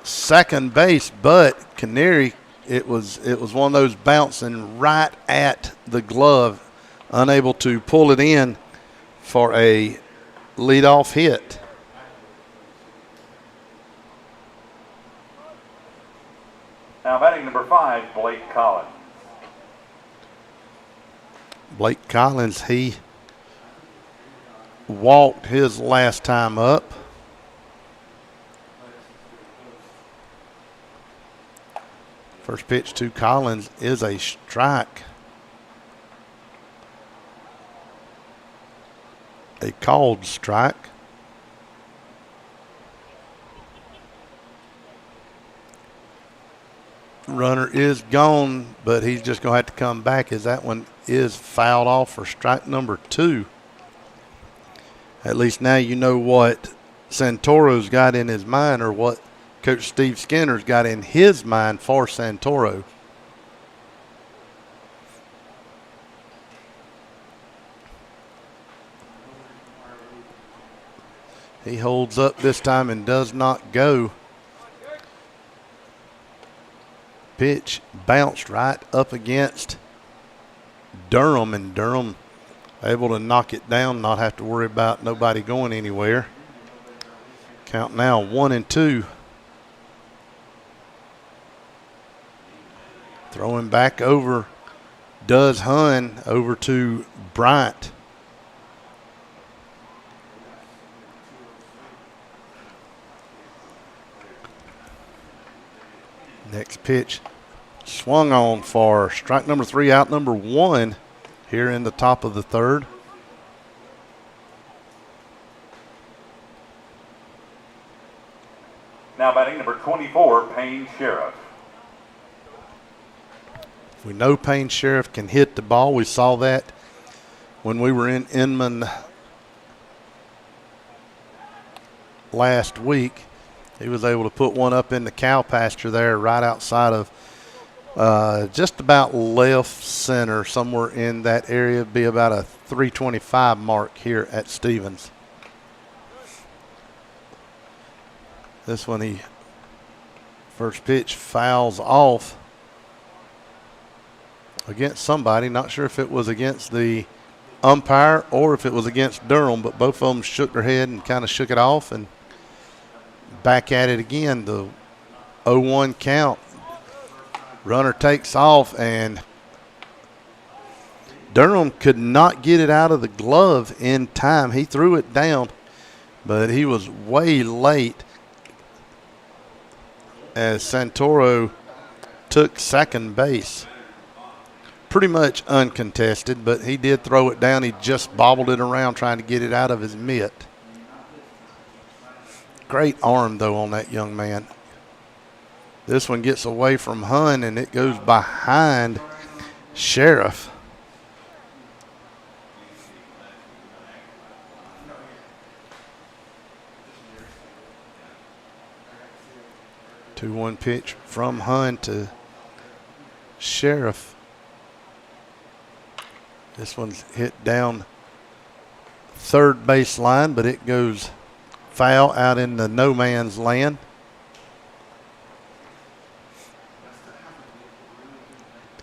second base, but Canary, it was one of those bouncing right at the glove, unable to pull it in for a leadoff hit. Now batting number 5, Blake Collins. Blake Collins, he walked his last time up. First pitch to Collins is a strike. A called strike. Runner is gone, but he's just going to have to come back as that one is fouled off for strike number 2. At least now you know what Santoro's got in his mind, or what Coach Steve Skinner's got in his mind for Santoro. He holds up this time and does not go. Pitch bounced right up against Durham, and Durham able to knock it down, not have to worry about nobody going anywhere. Count now 1-2. Throwing back over does Hun over to Bryant. Next pitch swung on for strike number 3, out number 1 here in the top of the third. Now batting number 24, Payne Sheriff. We know Payne Sheriff can hit the ball. We saw that when we were in Inman last week. He was able to put one up in the cow pasture there right outside of just about left center, somewhere in that area. It'd be about a 325 mark here at Stevens. This one, he first pitch fouls off against somebody. Not sure if it was against the umpire or if it was against Durham, but both of them shook their head and kind of shook it off, and back at it again. The 0-1 count. Runner takes off, and Durham could not get it out of the glove in time. He threw it down, but he was way late as Santoro took second base. Pretty much uncontested, but he did throw it down. He just bobbled it around trying to get it out of his mitt. Great arm, though, on that young man. This one gets away from Hun, and it goes behind Sheriff. Two 2-1 pitch from Hun to Sheriff. This one's hit down third base line, but it goes foul out in the no man's land.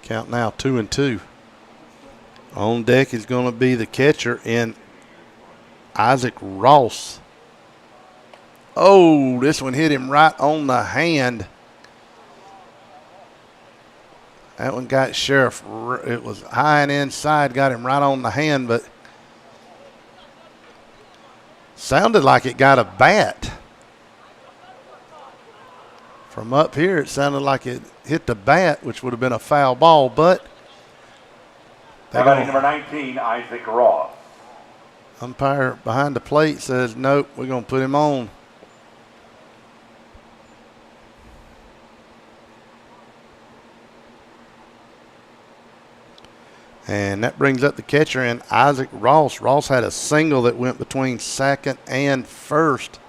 Count now 2-2. On deck is going to be the catcher in Isaac Ross. Oh, this one hit him right on the hand. That one got Sheriff. It was high and inside, got him right on the hand, but sounded like it got a bat. From up here, it sounded like it hit the bat, which would have been a foul ball, but batting number 19, Isaac Ross. Umpire behind the plate says, nope, we're going to put him on. And that brings up the catcher in Isaac Ross. Ross had a single that went between second and first.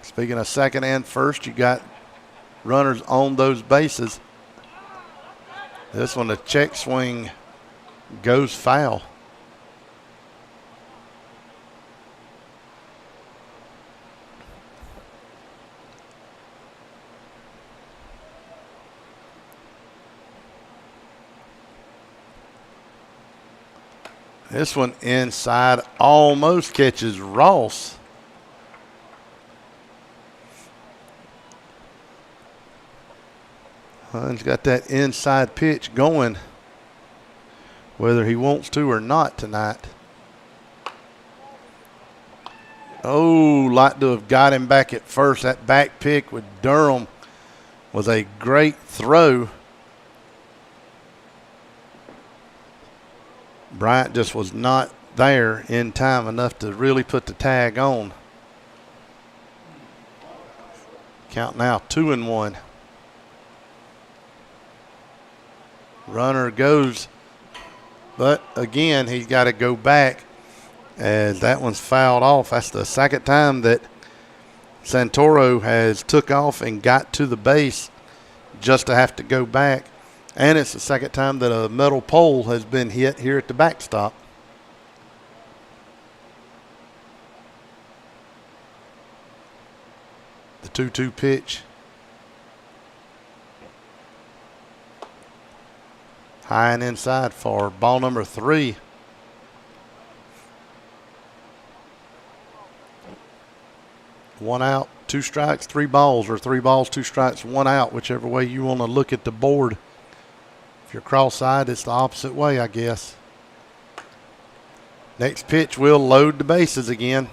Speaking of second and first, you got runners on those bases. This one, the check swing goes foul. This one inside almost catches Ross. Hun's got that inside pitch going, whether he wants to or not tonight. Oh, like to have got him back at first. That back pick with Durham was a great throw. Bryant just was not there in time enough to really put the tag on. Count now 2-1. Runner goes, but again, he's got to go back as that one's fouled off. That's the second time that Santoro has took off and got to the base just to have to go back. And it's the second time that a metal pole has been hit here at the backstop. The 2-2 pitch. High and inside for ball number 3. One out, 2 strikes, 3 balls, or 3 balls, 2 strikes, 1 out, whichever way you want to look at the board. If you're cross-eyed, it's the opposite way, I guess. Next pitch will load the bases again.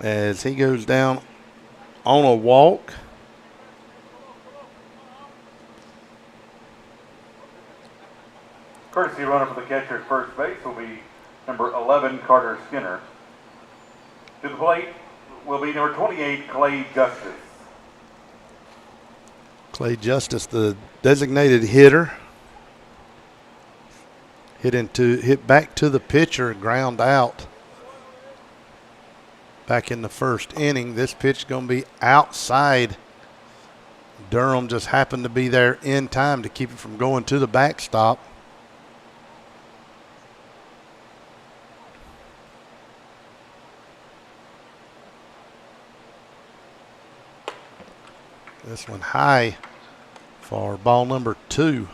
As he goes down on a walk. Courtesy runner for the catcher at first base will be number 11, Carter Skinner. To the plate will be number 28, Clay Justice. Clay Justice, the designated hitter. Hit back to the pitcher, ground out. Back in the first inning, this pitch is going to be outside. Durham just happened to be there in time to keep it from going to the backstop. This one high for ball number 2.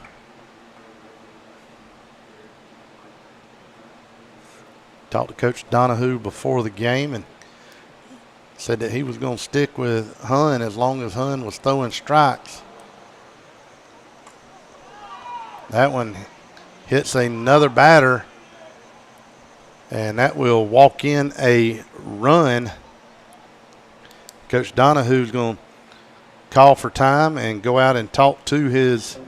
Talked to Coach Donahue before the game and said that he was going to stick with Hun as long as Hun was throwing strikes. That one hits another batter, and that will walk in a run. Coach Donahue's going to call for time and go out and talk to his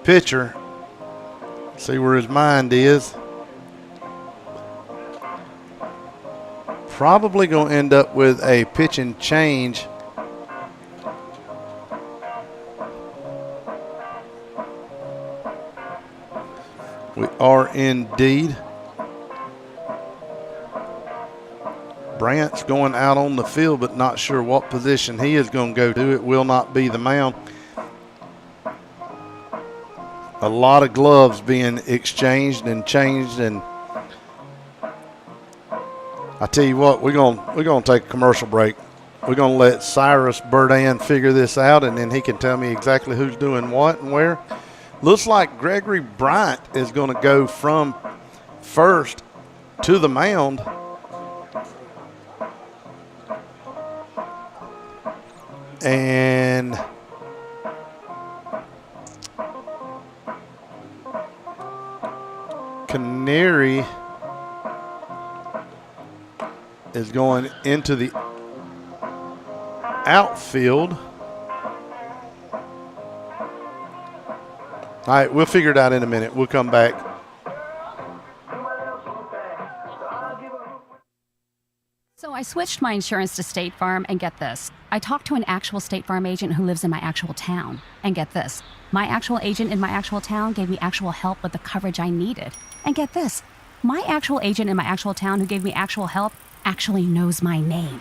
pitcher, see where his mind is. Probably going to end up with a pitch and change. We are indeed. Brant's going out on the field, but not sure what position he is going to go to. It will not be the mound. A lot of gloves being exchanged and changed, and I tell you what, we're going to take a commercial break. We're going to let Cyrus Burdan figure this out, and then he can tell me exactly who's doing what and where. Looks like Gregory Bryant is going to go from first to the mound. And Canary is going into the outfield. All right, we'll figure it out in a minute. We'll come back. So I switched my insurance to State Farm, and get this. I talked to an actual State Farm agent who lives in my actual town. And get this. My actual agent in my actual town gave me actual help with the coverage I needed. And get this. My actual agent in my actual town who gave me actual help actually knows my name.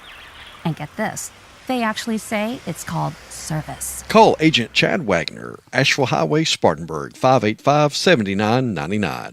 And get this. They actually say it's called service. Call Agent Chad Wagner, Asheville Highway, Spartanburg, 585-7999.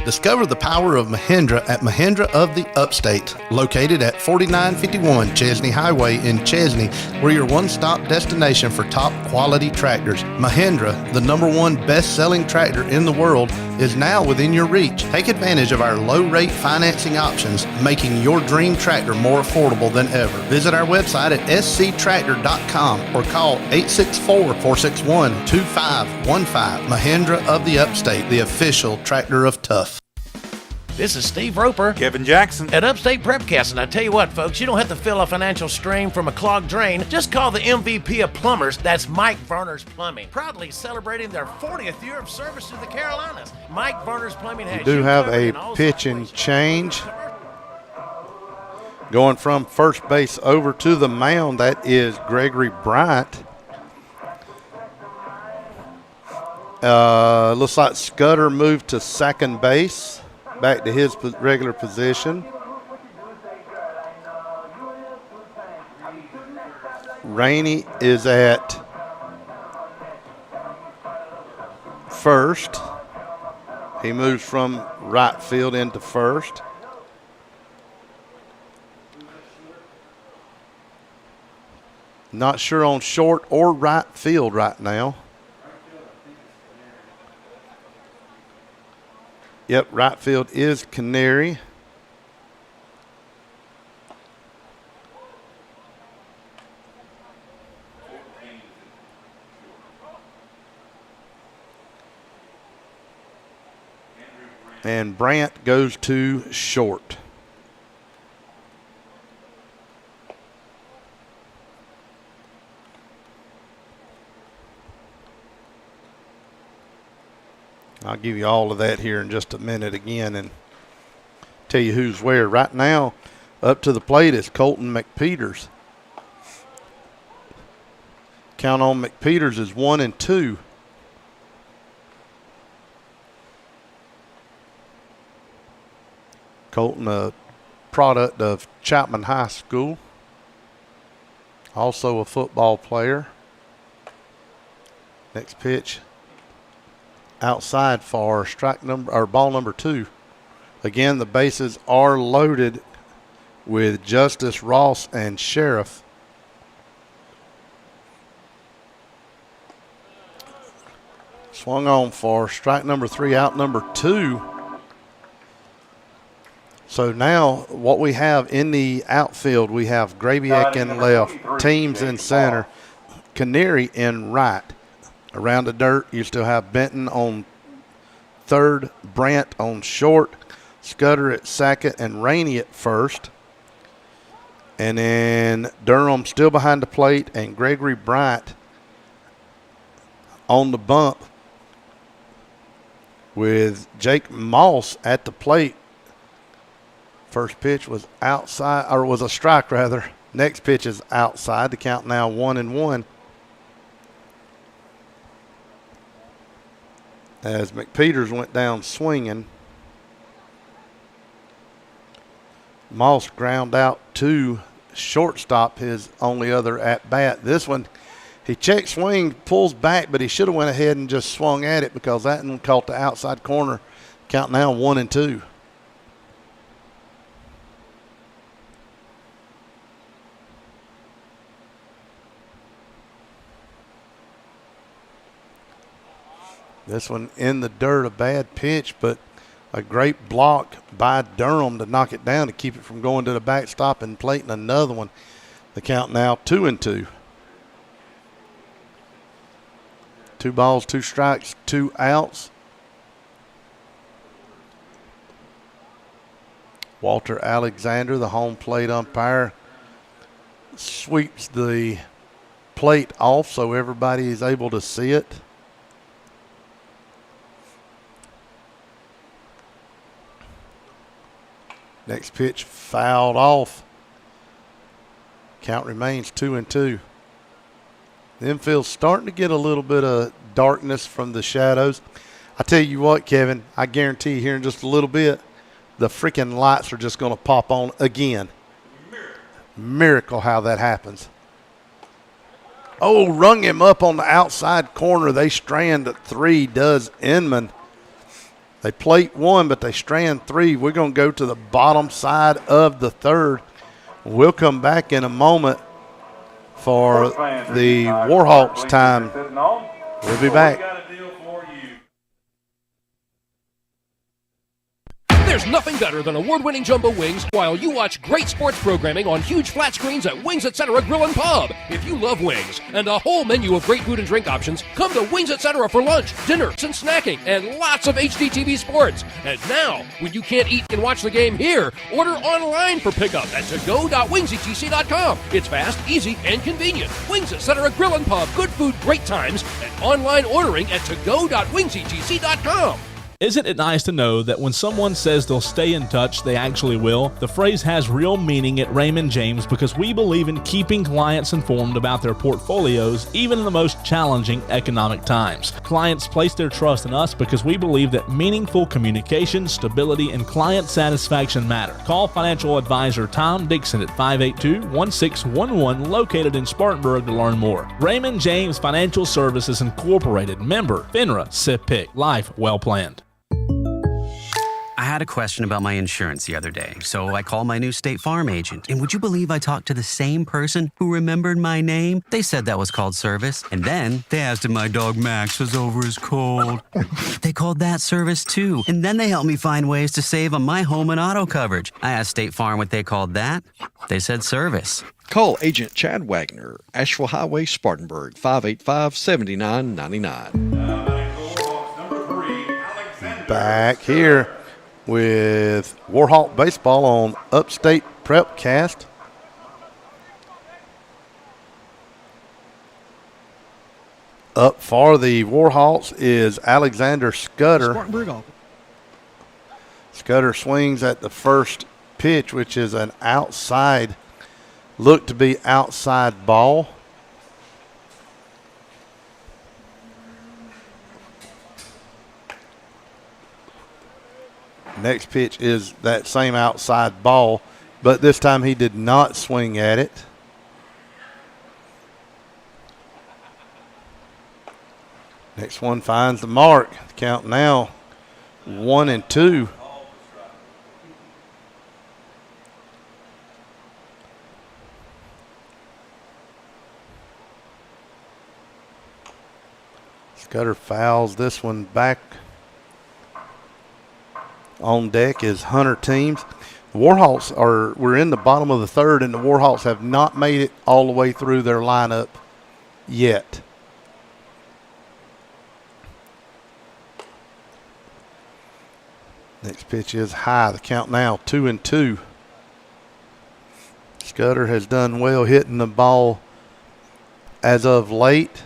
Discover the power of Mahindra at Mahindra of the Upstate, located at 4951 Chesney Highway in Chesney. We're your one-stop destination for top quality tractors. Mahindra, the #1 best-selling tractor in the world, is now within your reach. Take advantage of our low-rate financing options, making your dream tractor more affordable than ever. Visit our website at sctractor.com or call 864-461-2515. Mahindra of the Upstate, the official tractor of tough. This is Steve Roper, Kevin Jackson at Upstate Prepcast, and I tell you what, folks, you don't have to feel a financial strain from a clogged drain. Just call the MVP of plumbers. That's Mike Varner's Plumbing, proudly celebrating their 40th year of service to the Carolinas. Mike Varner's Plumbing has you do have a pitch and change going from first base over to the mound. That is Gregory Bryant. Looks like Scudder moved to second base, back to his regular position. Rainey is at first. He moves from right field into first. Not sure on short or right field right now. Yep, right field is Canary. And Brandt goes to short. I'll give you all of that here in just a minute again and tell you who's where. Right now, up to the plate is Colton McPeters. Count on McPeters is 1-2. Colton, a product of Chapman High School, also a football player. Next pitch, outside for strike number or ball number 2. Again, the bases are loaded with Justice, Ross, and Sheriff. Swung on for strike number 3, out number 2. So now what we have in the outfield, we have Graviak in left, Teams in center, Canary in right. Around the dirt, you still have Benton on third, Brandt on short, Scudder at second, and Rainey at first. And then Durham still behind the plate, and Gregory Bryant on the bump with Jake Moss at the plate. First pitch was outside, or was a strike rather. Next pitch is outside. The count now 1-1. As McPeters went down swinging. Moss ground out to shortstop, his only other at bat. This one, he check swing, pulls back, but he should have went ahead and just swung at it because that one caught the outside corner. Count now 1-2. This one in the dirt, a bad pitch, but a great block by Durham to knock it down to keep it from going to the backstop and plating another one. The count now 2-2. 2 balls, 2 strikes, 2 outs. Walter Alexander, the home plate umpire, sweeps the plate off so everybody is able to see it. Next pitch fouled off. Count remains 2-2. The infield's starting to get a little bit of darkness from the shadows. I tell you what, Kevin, I guarantee you here in just a little bit, the freaking lights are just going to pop on again. Miracle how that happens. Oh, rung him up on the outside corner. They strand at 3, does Inman. They plate 1, but they strand 3. We're going to go to the bottom side of the third. We'll come back in a moment for the Warhawks time. We'll be back. There's nothing better than award-winning jumbo wings while you watch great sports programming on huge flat screens at Wings Etc. Grill and Pub. If you love wings and a whole menu of great food and drink options, come to Wings Etc. for lunch, dinner, and snacking, and lots of HDTV sports. And now, when you can't eat and watch the game here, order online for pickup at togo.wingsetc.com. It's fast, easy, and convenient. Wings Etc. Grill and Pub, good food, great times, and online ordering at togo.wingsetc.com. Isn't it nice to know that when someone says they'll stay in touch, they actually will? The phrase has real meaning at Raymond James because we believe in keeping clients informed about their portfolios, even in the most challenging economic times. Clients place their trust in us because we believe that meaningful communication, stability, and client satisfaction matter. Call financial advisor Tom Dixon at 582-1611, located in Spartanburg, to learn more. Raymond James Financial Services Incorporated, member FINRA, SIPC. Life well planned. I had a question about my insurance the other day, so I called my new State Farm agent. And would you believe I talked to the same person who remembered my name? They said that was called service. And then they asked if my dog Max was over his cold. They called that service too. And then they helped me find ways to save on my home and auto coverage. I asked State Farm what they called that. They said service. Call Agent Chad Wagner, Asheville Highway, Spartanburg, 585-7999. Back here with Warhawk Baseball on Upstate Prepcast. Up for the Warhawks is Alexander Scudder. Spartanburg off. Scudder swings at the first pitch, which is an outside, look to be outside ball. Next pitch is that same outside ball, but this time he did not swing at it. Next one finds the mark. Count now 1-2. Scudder fouls this one back. On deck is Hunter Teams. The Warhawks we're in the bottom of the third, and the Warhawks have not made it all the way through their lineup yet. Next pitch is high. The count now 2-2. Scudder has done well hitting the ball as of late.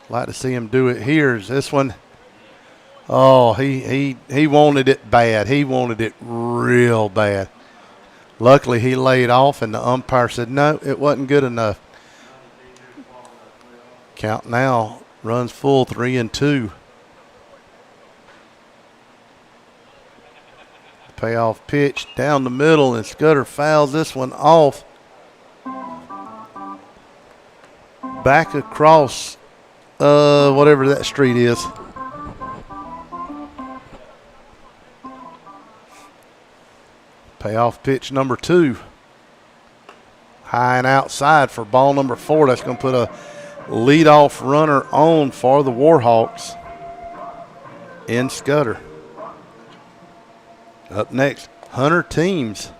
Like to see him do it here. Is this one? Oh, he wanted it bad. He wanted it real bad. Luckily, he laid off, and the umpire said, no, it wasn't good enough. Count now runs full 3-2. Payoff pitch down the middle, and Scudder fouls this one off. Back across whatever that street is. Payoff pitch number 2. High and outside for ball number 4. That's going to put a leadoff runner on for the Warhawks in Scudder. Up next, Hunter Teams.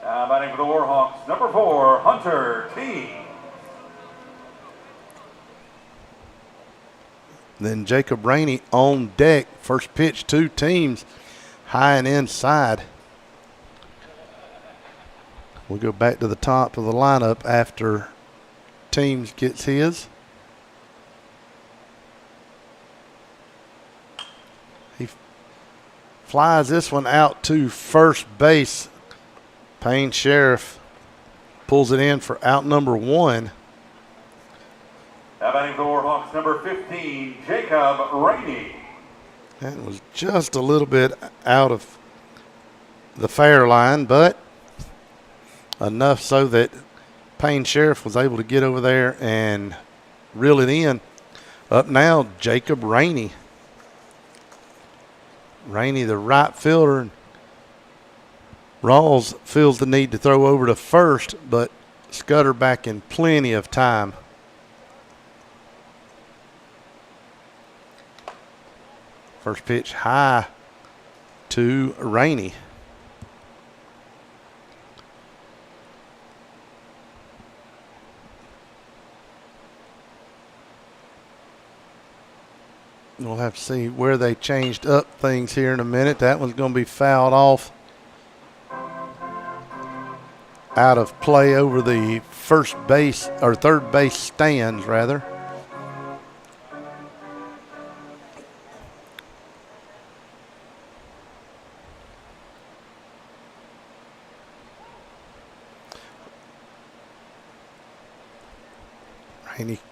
Batting for the Warhawks, number 4, Hunter Teams. Then Jacob Rainey on deck. First pitch, 2 Teams, high and inside. We'll go back to the top of the lineup after Teams gets his. He flies this one out to first base. Payne Sheriff pulls it in for out number 1. Now batting for the Warhawks, number 15, Jacob Rainey. That was just a little bit out of the fair line, but enough so that Payne Sheriff was able to get over there and reel it in. Up now, Jacob Rainey. Rainey, the right fielder. And Rawls feels the need to throw over to first, but Scudder back in plenty of time. First pitch high to Rainey. We'll have to see where they changed up things here in a minute. That one's going to be fouled off out of play over the first base or third base stands rather.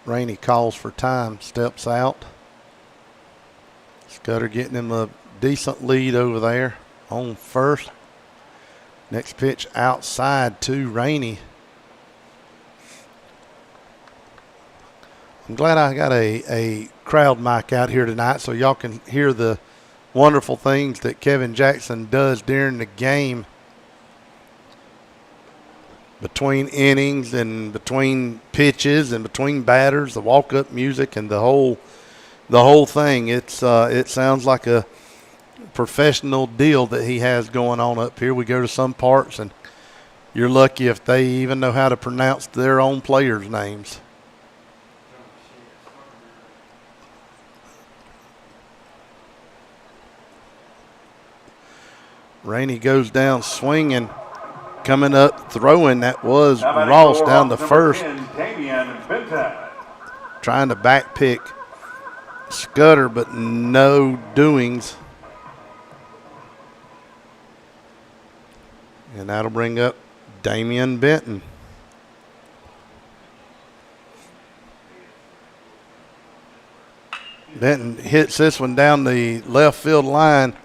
Rainey calls for time, steps out. Scudder getting him a decent lead over there on first. Next pitch outside to Rainey. I'm glad I got a crowd mic out here tonight so y'all can hear the wonderful things that Kevin Jackson does during the game, between innings and between pitches and between batters, the walk-up music and the whole thing. It sounds like a professional deal that he has going on up here. We go to some parts, and you're lucky if they even know how to pronounce their own players' names. Rainey goes down swinging, coming up throwing. That was Ross down the first, trying to back pick Scudder, but no doings. And that'll bring up Damian Benton. Benton hits this one down the left field line.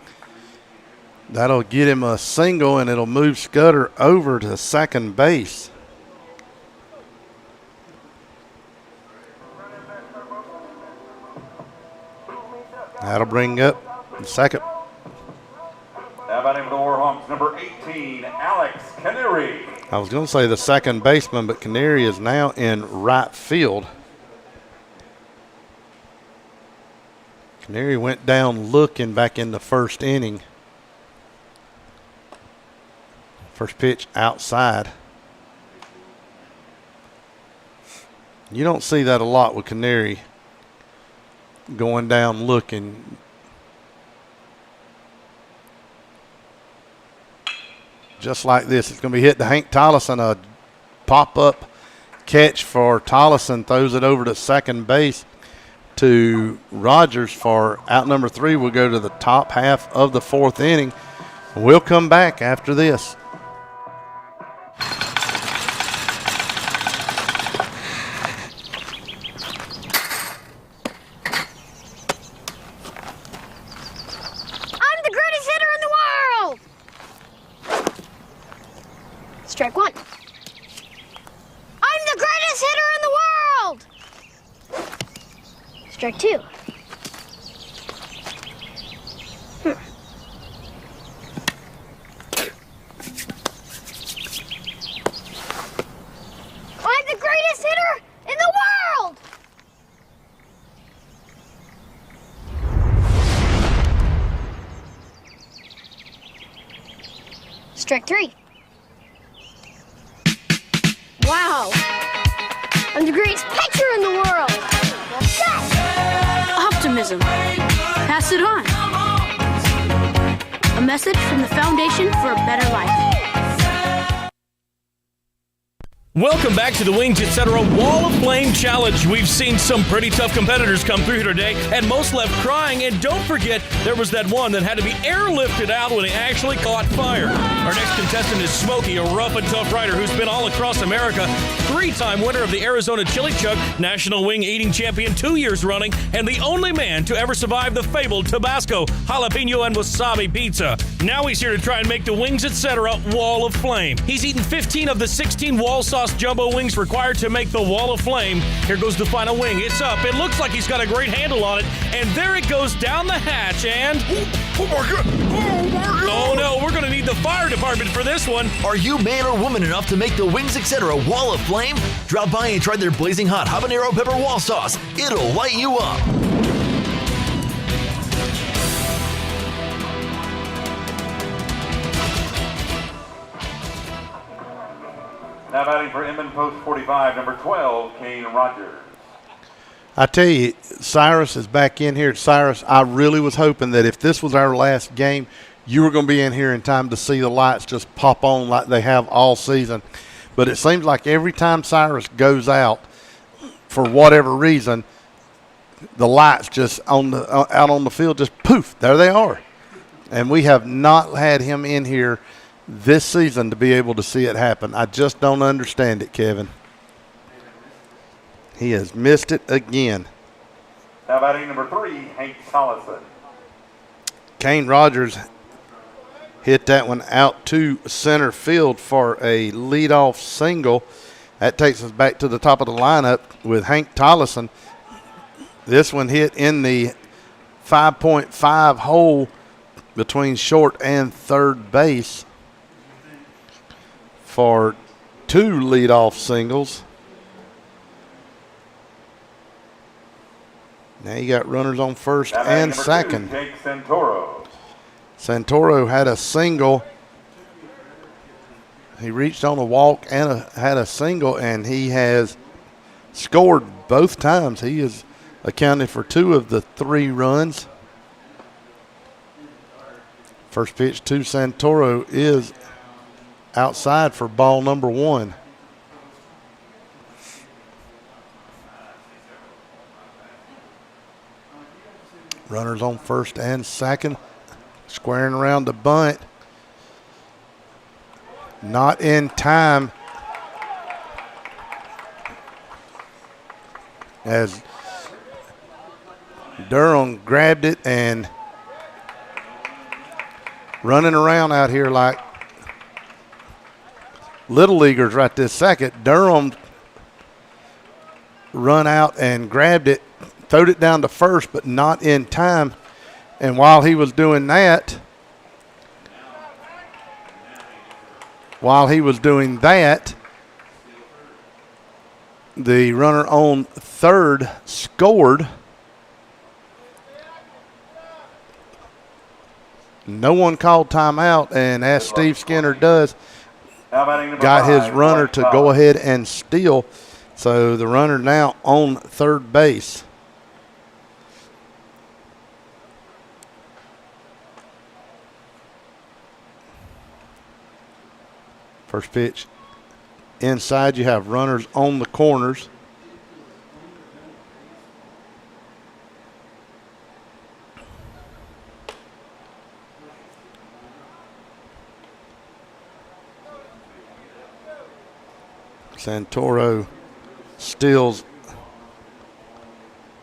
That'll get him a single, and it'll move Scudder over to second base. That'll bring up the second. Now batting for the Warhawks, number 18, Alex Canary. I was going to say the second baseman, but Canary is now in right field. Canary went down looking back in the first inning. First pitch outside. You don't see that a lot with Canary going down looking. Just like this, it's going to be hit to Hank Tollison. A pop-up catch for Tollison, throws it over to second base to Rogers for out number 3. We'll go to the top half of the fourth inning. We'll come back after this. Strike one. I'm the greatest hitter in the world! Strike two. I'm the greatest hitter in the world! Strike three. Wow, I'm the greatest pitcher in the world. Yes! Optimism. Pass it on. A message from the Foundation for a Better Life. Welcome back to the Wings Etc. Wall of Flame Challenge. We've seen some pretty tough competitors come through here today, and most left crying. And don't forget, there was that one that had to be airlifted out when he actually caught fire. Our next contestant is Smokey, a rough and tough rider who's been all across America, 3-time winner of the Arizona Chili Chuck, National Wing Eating Champion 2 years running, and the only man to ever survive the fabled Tabasco, jalapeno, and wasabi pizza. Now he's here to try and make the Wings Etc. Wall of Flame. He's eaten 15 of the 16 wall sauce jumbo wings required to make the Wall of Flame. Here goes the final wing. It's up. It looks like he's got a great handle on it, and there it goes down the hatch, and... Oh my God! Oh my God! Oh no, we're going to need the fire department for this one. Are you man or woman enough to make the Wings Etc. Wall of Flame? Drop by and try their blazing hot habanero pepper wall sauce. It'll light you up. Now batting for Inman Post 45, number 12, Kane Rogers. I tell you, Cyrus is back in here. Cyrus, I really was hoping that if this was our last game, you were going to be in here in time to see the lights just pop on like they have all season. But it seems like every time Cyrus goes out, for whatever reason, the lights just out on the field just poof, there they are. And we have not had him in here this season to be able to see it happen. I just don't understand it, Kevin. He has missed it again. Now batting number 3, Hank Tollison. Kane Rogers hit that one out to center field for a leadoff single. That takes us back to the top of the lineup with Hank Tollison. This one hit in the 5.5 hole between short and third base for 2 leadoff singles. Now you got runners on first and second. Jake Santoro. Santoro had a single. He reached on a walk and had a single, and he has scored both times. He has accounted for 2 of the 3 runs. First pitch to Santoro is outside for ball number 1. Runners on first and second. Squaring around the bunt. Not in time. As Durham grabbed it and running around out here like little leaguers right this second. Durham run out and grabbed it, throwed it down to first, but not in time. And while he was doing that, the runner on third scored. No one called timeout, and as Steve Skinner does, got his runner to go ahead and steal. So the runner now on third base. First pitch inside. You have runners on the corners. Santoro steals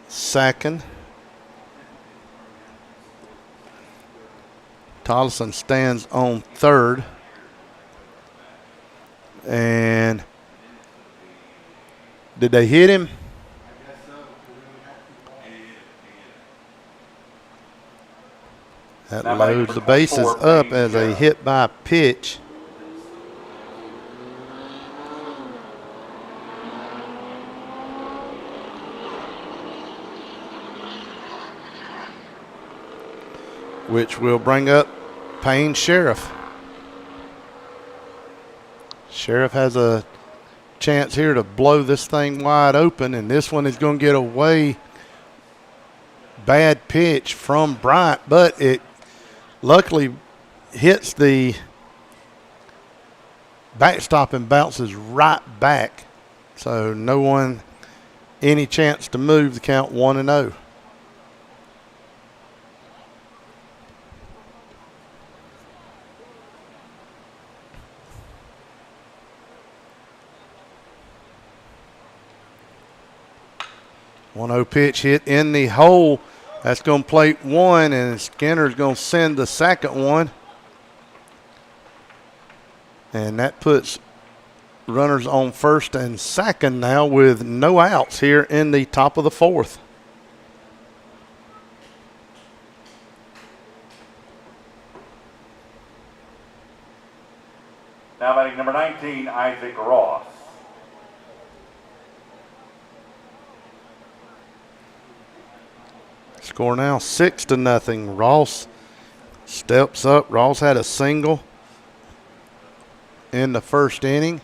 second. Tollison stands on third. And did they hit him? That loads the bases up as a hit by pitch. Which will bring up Payne Sheriff. Sheriff has a chance here to blow this thing wide open, and this one is going to get away. Bad pitch from Bryant, but it luckily hits the backstop and bounces right back. So no one any chance to move. The count 1-0. One-0 pitch hit in the hole. That's going to plate 1, and Skinner's going to send the second one. And that puts runners on first and second now with no outs here in the top of the 4th. Now batting number 19, Isaac Ross. Score now 6-0. Ross steps up. Ross had a single in the first inning.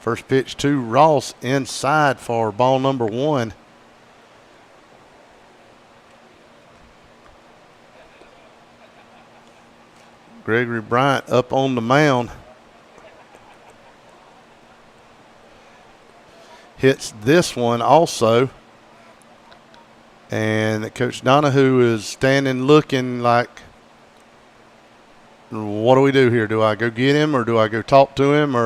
First pitch to Ross inside for ball number 1. Gregory Bryant up on the mound. Hits this one also. And Coach Donahue is standing looking like, what do we do here? Do I go get him or do I go talk to him?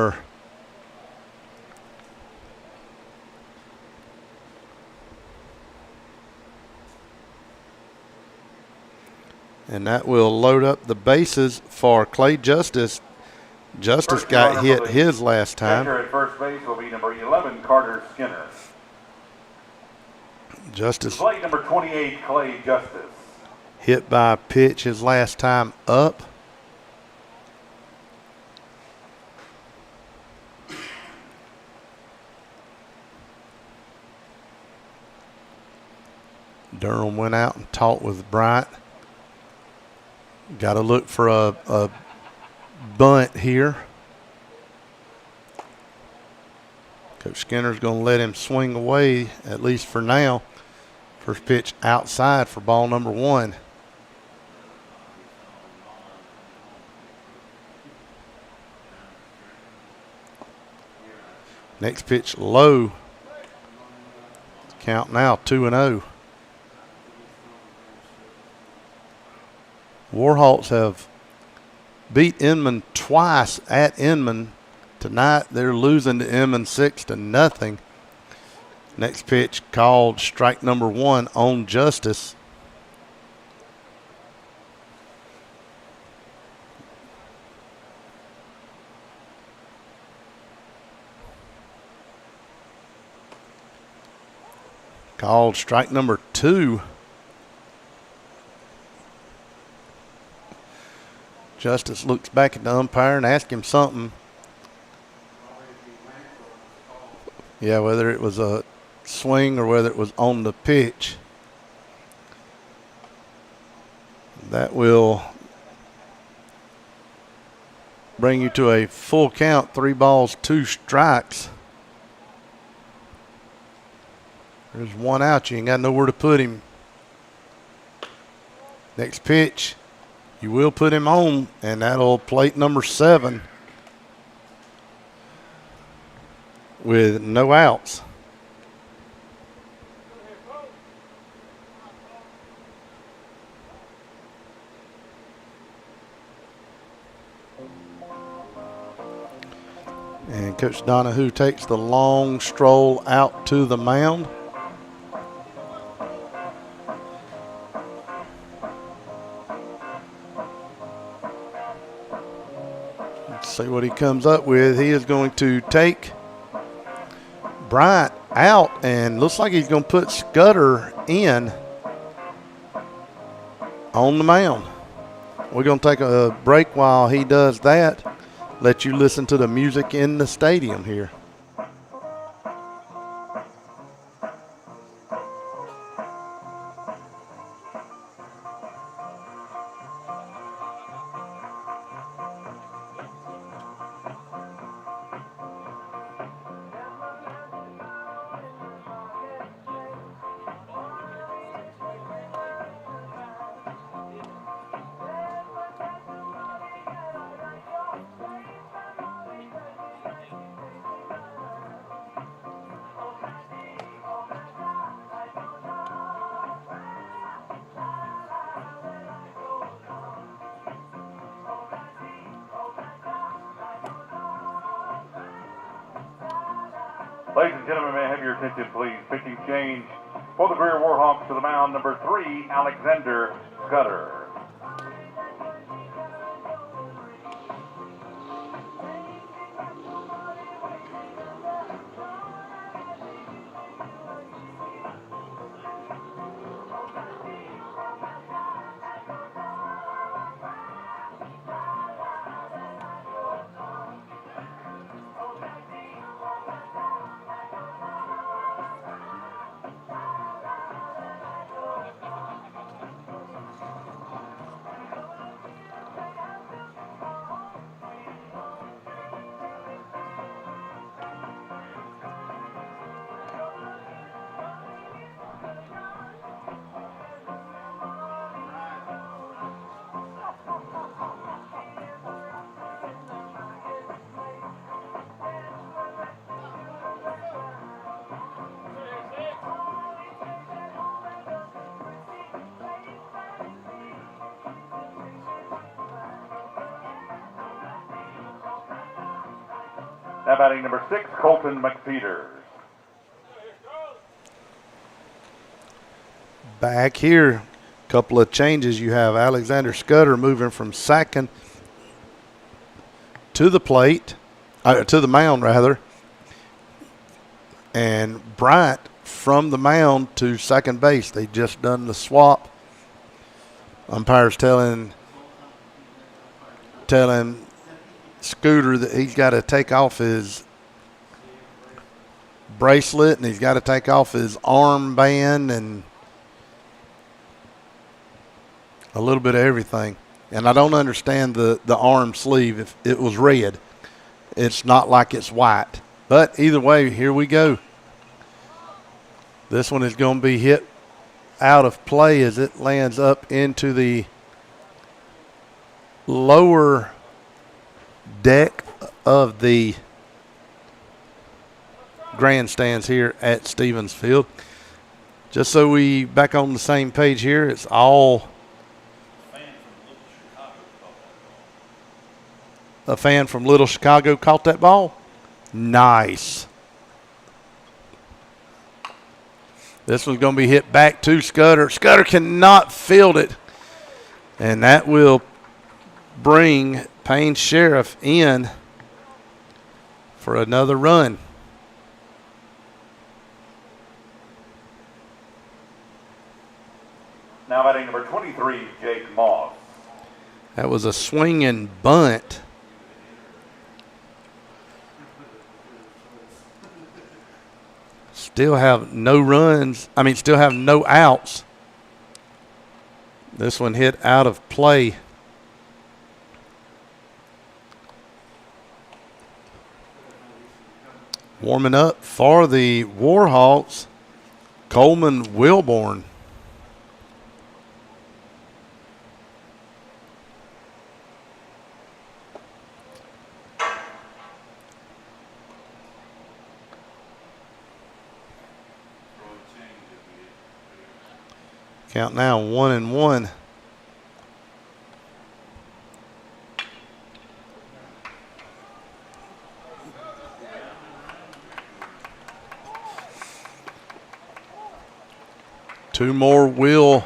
And that will load up the bases for Clay Justice. Justice got hit his last time. Catcher at first base will be number 11, Carter Skinner. Justice Plate number 28, Clay Justice. hit by a pitch his last time up. Durham went out and talked with Bryant. Got to look for a bunt here. Coach Skinner's going to let him swing away, at least for now. First pitch outside for ball number 1. Next pitch low. Count now 2-0. Warhawks have beat Inman twice at Inman. Tonight they're losing to Inman 6-0. Next pitch called strike number 1 on Justice. Called strike number 2. Justice looks back at the umpire and asks him something. Yeah, whether it was a swing or whether it was on the pitch. That will bring you to a full count, 3 balls, 2 strikes. There's 1 out. You ain't got nowhere to put him. Next pitch. You will put him on, and that'll plate number 7 with no outs. And Coach Donahue takes the long stroll out to the mound. See what he comes up with. He is going to take Bryant out, and looks like he's going to put Scudder in on the mound. We're going to take a break while he does that. Let you listen to the music in the stadium here. Ladies and gentlemen, may I have your attention, please? Pitching change for the Greer Warhawks to the mound, number 3, Alexander Scudder. Now batting number 6, Colton McPeters. Back here, a couple of changes. You have Alexander Scudder moving from second to the plate, to the mound rather, and Bryant from the mound to second base. They just done the swap. Umpire's telling Scooter that he's got to take off his bracelet and he's got to take off his armband and a little bit of everything. And I don't understand the arm sleeve. If it was red, it's not like it's white. But either way, here we go. This one is going to be hit out of play as it lands up into the lower deck of the grandstands here at Stevens Field. Just so we back on the same page here, it's all a fan from Little Chicago caught that ball. Nice. This one's going to be hit back to Scudder. Scudder cannot field it. And that will bring Payne Sheriff in for another run. Now batting number 23, Jake Moss. That was a swinging bunt. Still have no runs. Still have no outs. This one hit out of play. Warming up for the Warhawks, Coleman Wilborn. Count now 1-1. Two more will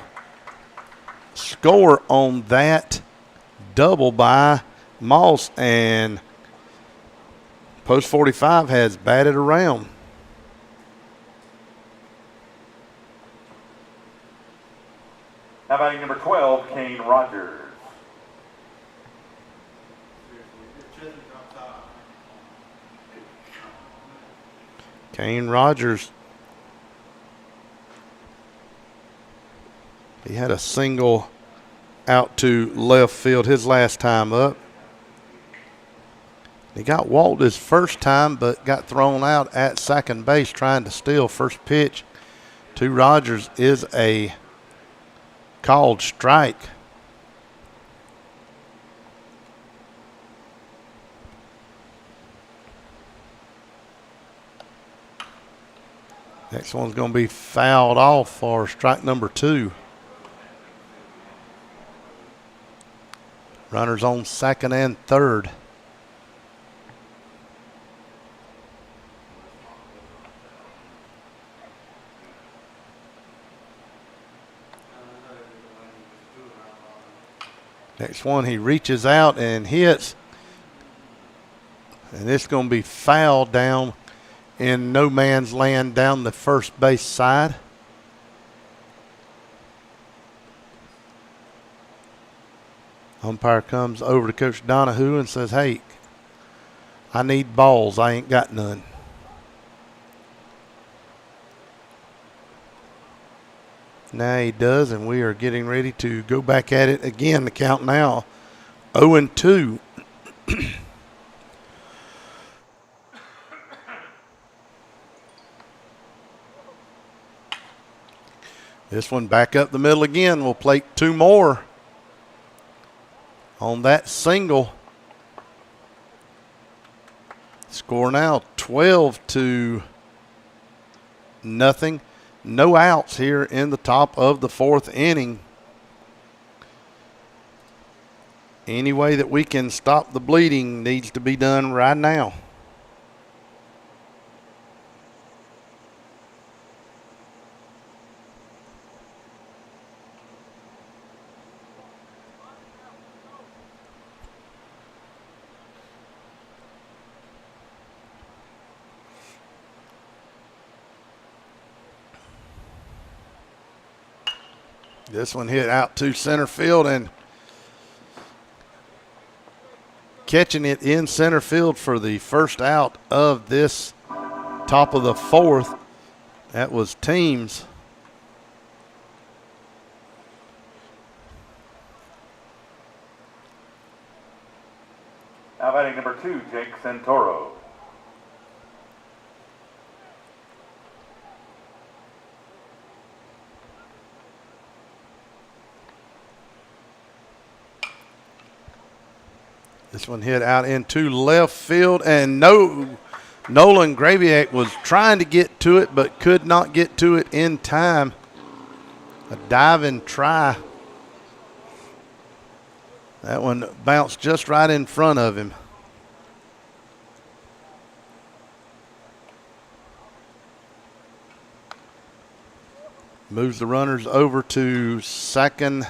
score on that double by Moss, and Post 45 has batted around. Now batting number 12, Kane Rogers. Kane Rogers. He had a single out to left field his last time up. He got walked his first time, but got thrown out at second base trying to steal. First pitch to Rogers is a called strike. Next one's going to be fouled off for strike number 2. Runners on second and third. Next one, he reaches out and hits. And it's going to be fouled down in no man's land down the first base side. Umpire comes over to Coach Donahue and says, hey, I need balls. I ain't got none. Now he does, and we are getting ready to go back at it again. The count now 0-2. This one back up the middle again. We'll plate 2 more on that single. Score now 12-0. No outs here in the top of the 4th inning. Any way that we can stop the bleeding needs to be done right now. This one hit out to center field, and catching it in center field for the first out of this top of the fourth. That was Teams. Now batting number 2, Jake Santoro. This one hit out into left field, and Nolan Graviak was trying to get to it but could not get to it in time. A diving try. That one bounced just right in front of him. Moves the runners over to second.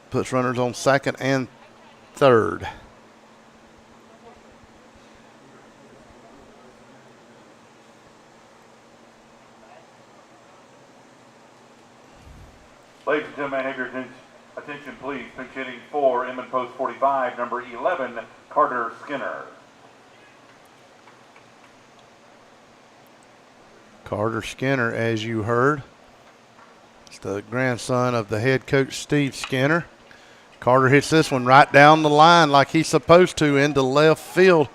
Puts runners on second and third. Ladies and gentlemen, have your attention please. Pinch hitting for Inman Post 45, number 11, Carter Skinner. Carter Skinner, as you heard, is the grandson of the head coach, Steve Skinner. Carter hits this one right down the line like he's supposed to into left field.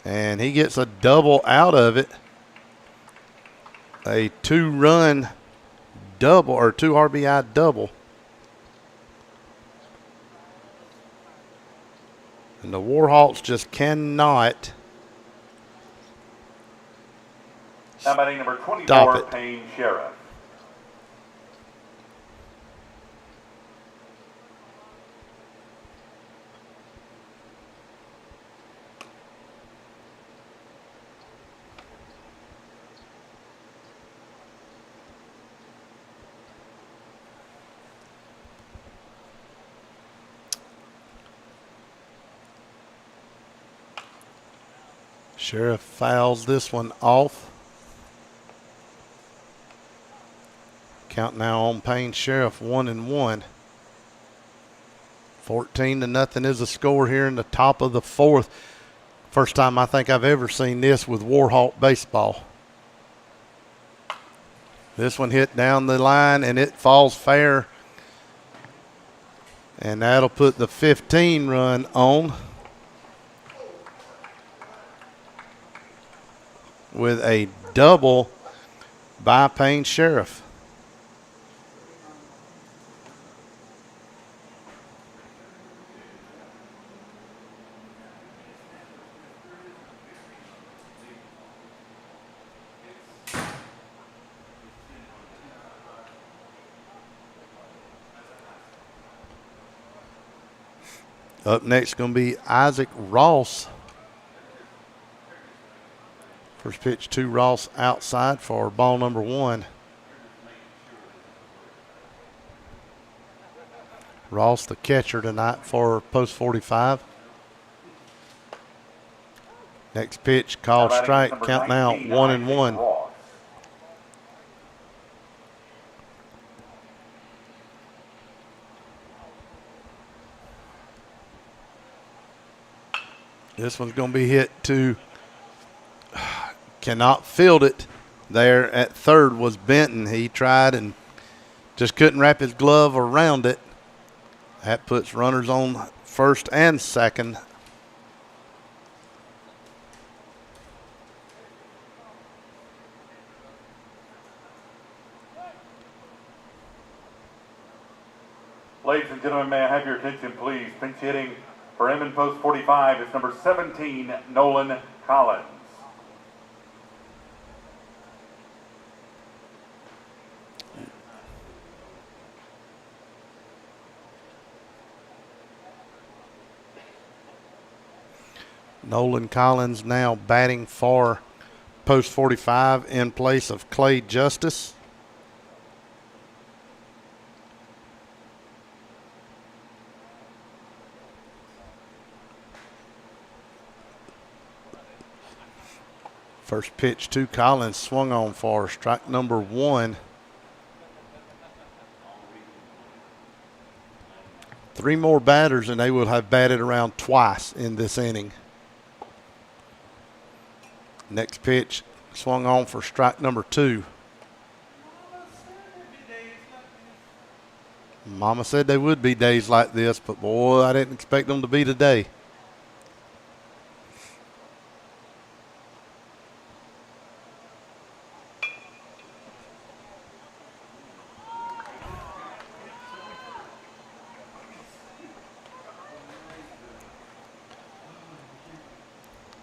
And he gets a double out of it. A 2-run double, or 2 RBI double. And the Warhawks just cannot Now batting number 24, Payne Sheriff. Sheriff fouls this one off. Count now on Payne Sheriff 1-1. 14-0 is the score here in the top of the fourth. First time I think I've ever seen this with Warhawk baseball. This one hit down the line and it falls fair. And that'll put the 15 run on with a double by Payne Sheriff. Up next going to be Isaac Ross. First pitch to Ross outside for ball number 1. Ross, the catcher tonight for Post 45. Next pitch, called strike. Count now 1-1. This one's going to be hit to, cannot field it. There at third was Benton. He tried and just couldn't wrap his glove around it. That puts runners on first and second. Ladies and gentlemen, may I have your attention, please? Pinch hitting for Inman Post 45 is number 17, Nolan Collins. Nolan Collins now batting for Post 45 in place of Clay Justice. First pitch to Collins, swung on for strike number 1. 3 more batters and they will have batted around twice in this inning. Next pitch, swung on for strike number 2. Mama said they would be days like this, but boy, I didn't expect them to be today.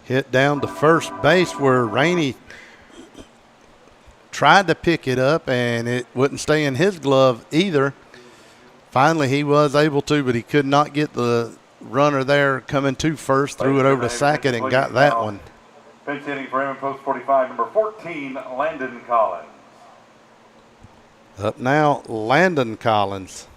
Hit down to first base where Rainey tried to pick it up and it wouldn't stay in his glove either. Finally, he was able to, but he could not get the runner there coming to first, threw it over to Sackett and got that one. Pinch hitting for Inman, post 45, number 14, Landon Collins. Up now, Landon Collins.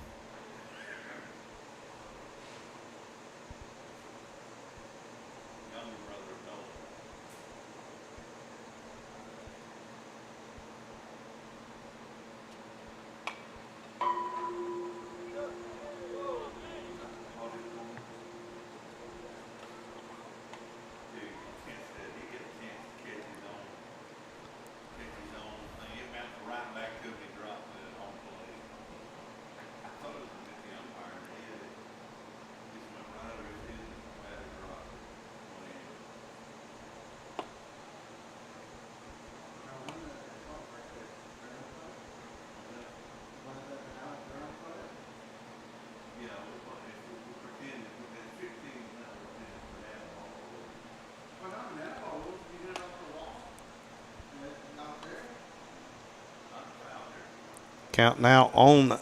Count now on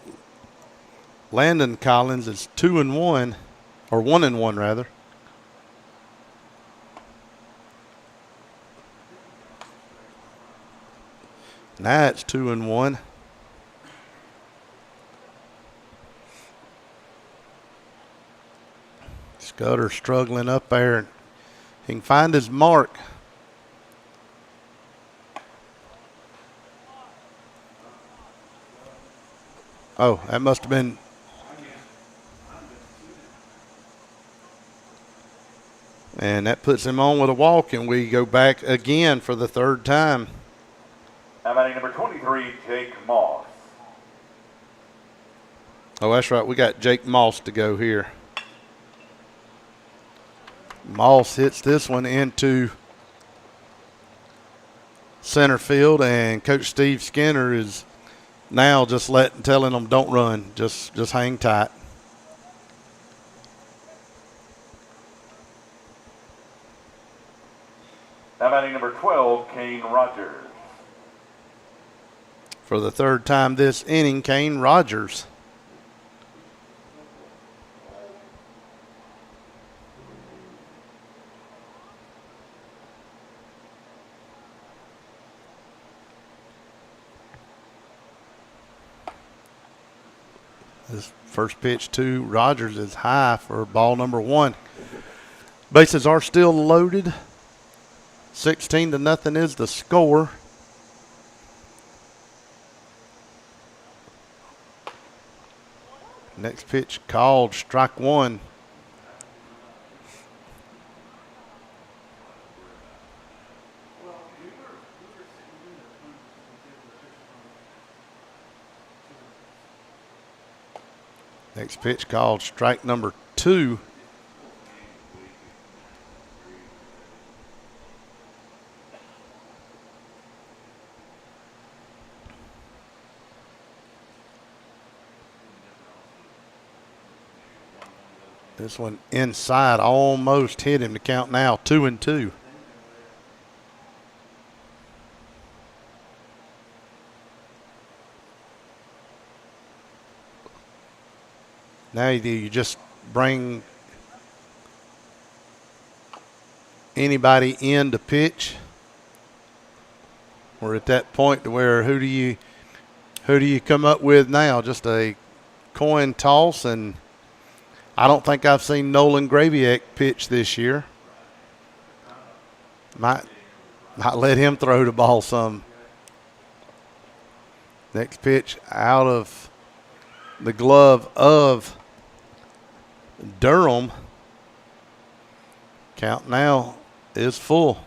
Landon Collins is 2-1, or 1-1 rather. Now it's 2-1. Scudder struggling up there. He can find his mark. Oh, that must have been. And that puts him on with a walk, and we go back again for the 3rd time. Now batting number 23, Jake Moss. Oh, that's right. We got Jake Moss to go here. Moss hits this one into center field, and Coach Steve Skinner is now just telling them don't run, just hang tight. Now batting number 12, Kane Rogers. For the 3rd time this inning, Kane Rogers. This first pitch to Rogers is high for ball number 1. Bases are still loaded. 16-0 is the score. Next pitch called, strike 1. Next pitch called, strike number 2. This one inside, almost hit him to count now, 2-2. Now you just bring anybody in to pitch. We're at that point to where who do you come up with now? Just a coin toss, and I don't think I've seen Nolan Graviak pitch this year. Might let him throw the ball some. Next pitch out of the glove of Durham. Count now is full.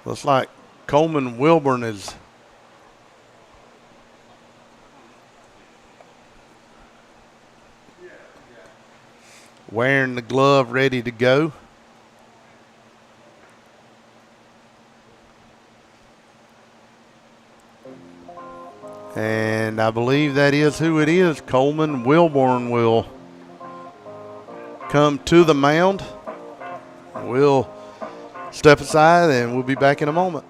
Looks like Coleman Wilburn is wearing the glove, ready to go. And I believe that is who it is. Coleman Wilburn will come to the mound. We'll step aside and we'll be back in a moment.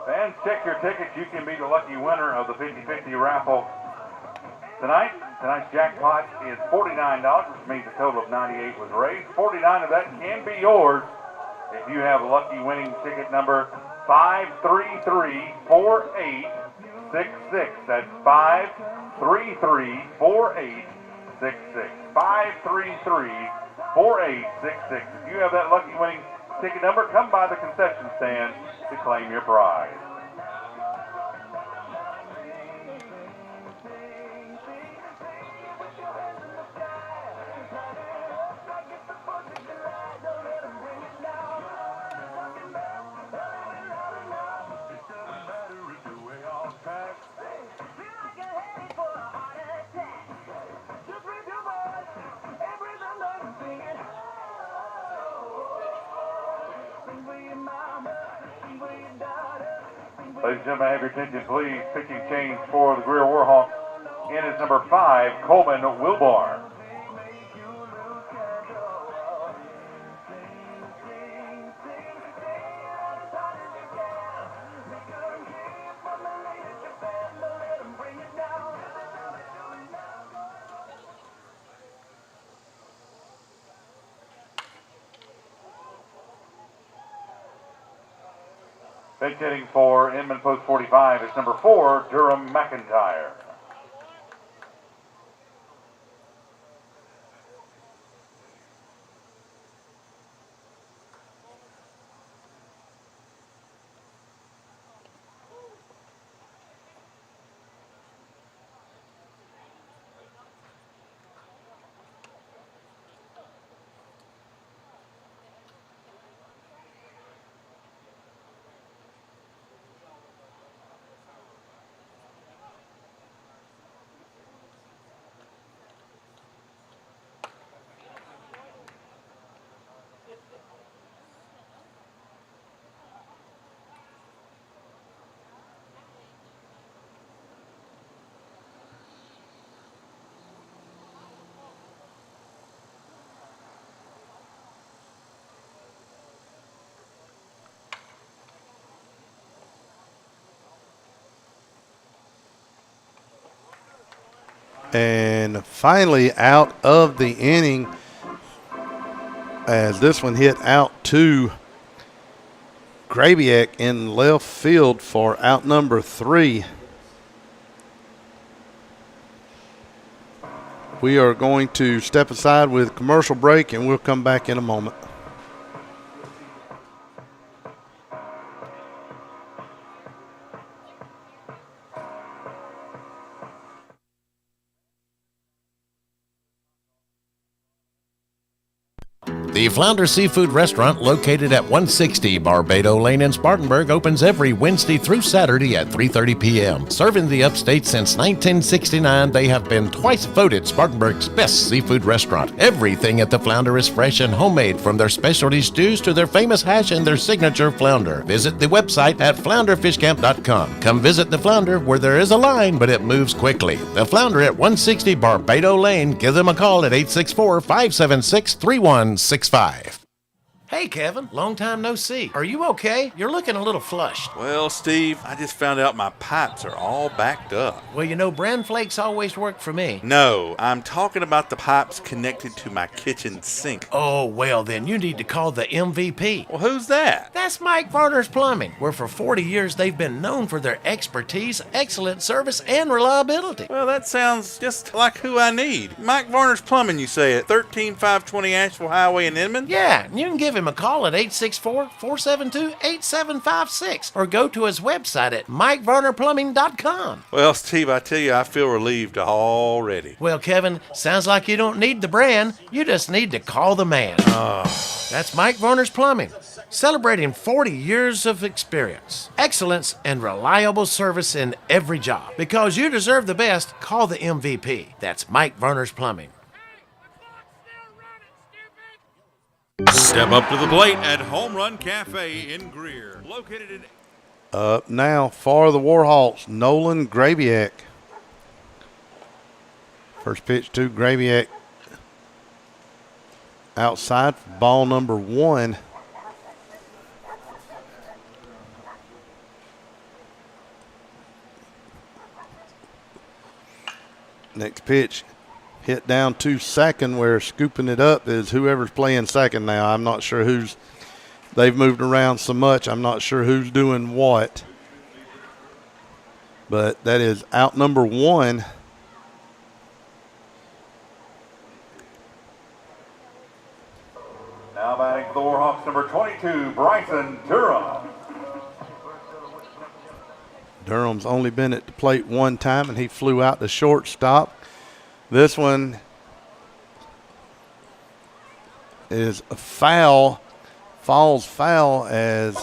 Fans, check your tickets. You can be the lucky winner of the 50-50 raffle tonight. Tonight's jackpot is $49, which means a total of $98 was raised. 49 of that can be yours if you have a lucky winning ticket number 533-4866. That's 533-4866. 533-4866. If you have that lucky winning ticket number, come by the concession stand to claim your prize. Ladies and gentlemen, have your attention, please. Pitching change for the Greer Warhawks. In is number 5, Coleman Wilburn. Bench hitting for Inman post 45 is number 4, Durham McIntyre. And finally out of the inning as this one hit out to Grabiak in left field for out number 3. We are going to step aside with commercial break and we'll come back in a moment. The Flounder Seafood Restaurant, located at 160 Barbado Lane in Spartanburg, opens every Wednesday through Saturday at 3:30 p.m. Serving the upstate since 1969, they have been twice voted Spartanburg's best seafood restaurant. Everything at the Flounder is fresh and homemade, from their specialty stews to their famous hash and their signature flounder. Visit the website at flounderfishcamp.com. Come visit the Flounder, where there is a line, but it moves quickly. The Flounder at 160 Barbado Lane. Give them a call at 864-576-3165. Hey, Kevin, long time no see. Are you okay? You're looking a little flushed. Well, Steve, I just found out my pipes are all backed up. Well, you know, bran flakes always work for me. No, I'm talking about the pipes connected to my kitchen sink. Oh, well, then you need to call the MVP. Well, who's that? That's Mike Varner's Plumbing, where for 40 years they've been known for their expertise, excellent service, and reliability. Well, that sounds just like who I need. Mike Varner's Plumbing, you say, at 13520 Asheville Highway in Inman? Yeah, and you can give him a call at 864-472-8756 or go to his website at MikeVarnerPlumbing.com. Well, Steve, I tell you, I feel relieved already. Well, Kevin, sounds like you don't need the brand. You just need to call the man. That's Mike Varner's Plumbing, celebrating 40 years of experience, excellence, and reliable service in every job. Because you deserve the best, call the MVP. That's Mike Varner's Plumbing. Step up to the plate at Home Run Cafe in Greer, located in... Up now for the Warhawks, Nolan Grabiak. First pitch to Grabiak. Outside for ball number 1. Next pitch hit down to second, where scooping it up is whoever's playing second now. I'm not sure who's, they've moved around so much, I'm not sure who's doing what. But that is out number 1. Now batting for the Warhawks, number 22, Bryson Durham. Durham's only been at the plate one time, and he flew out to shortstop. This one is a foul, falls foul, as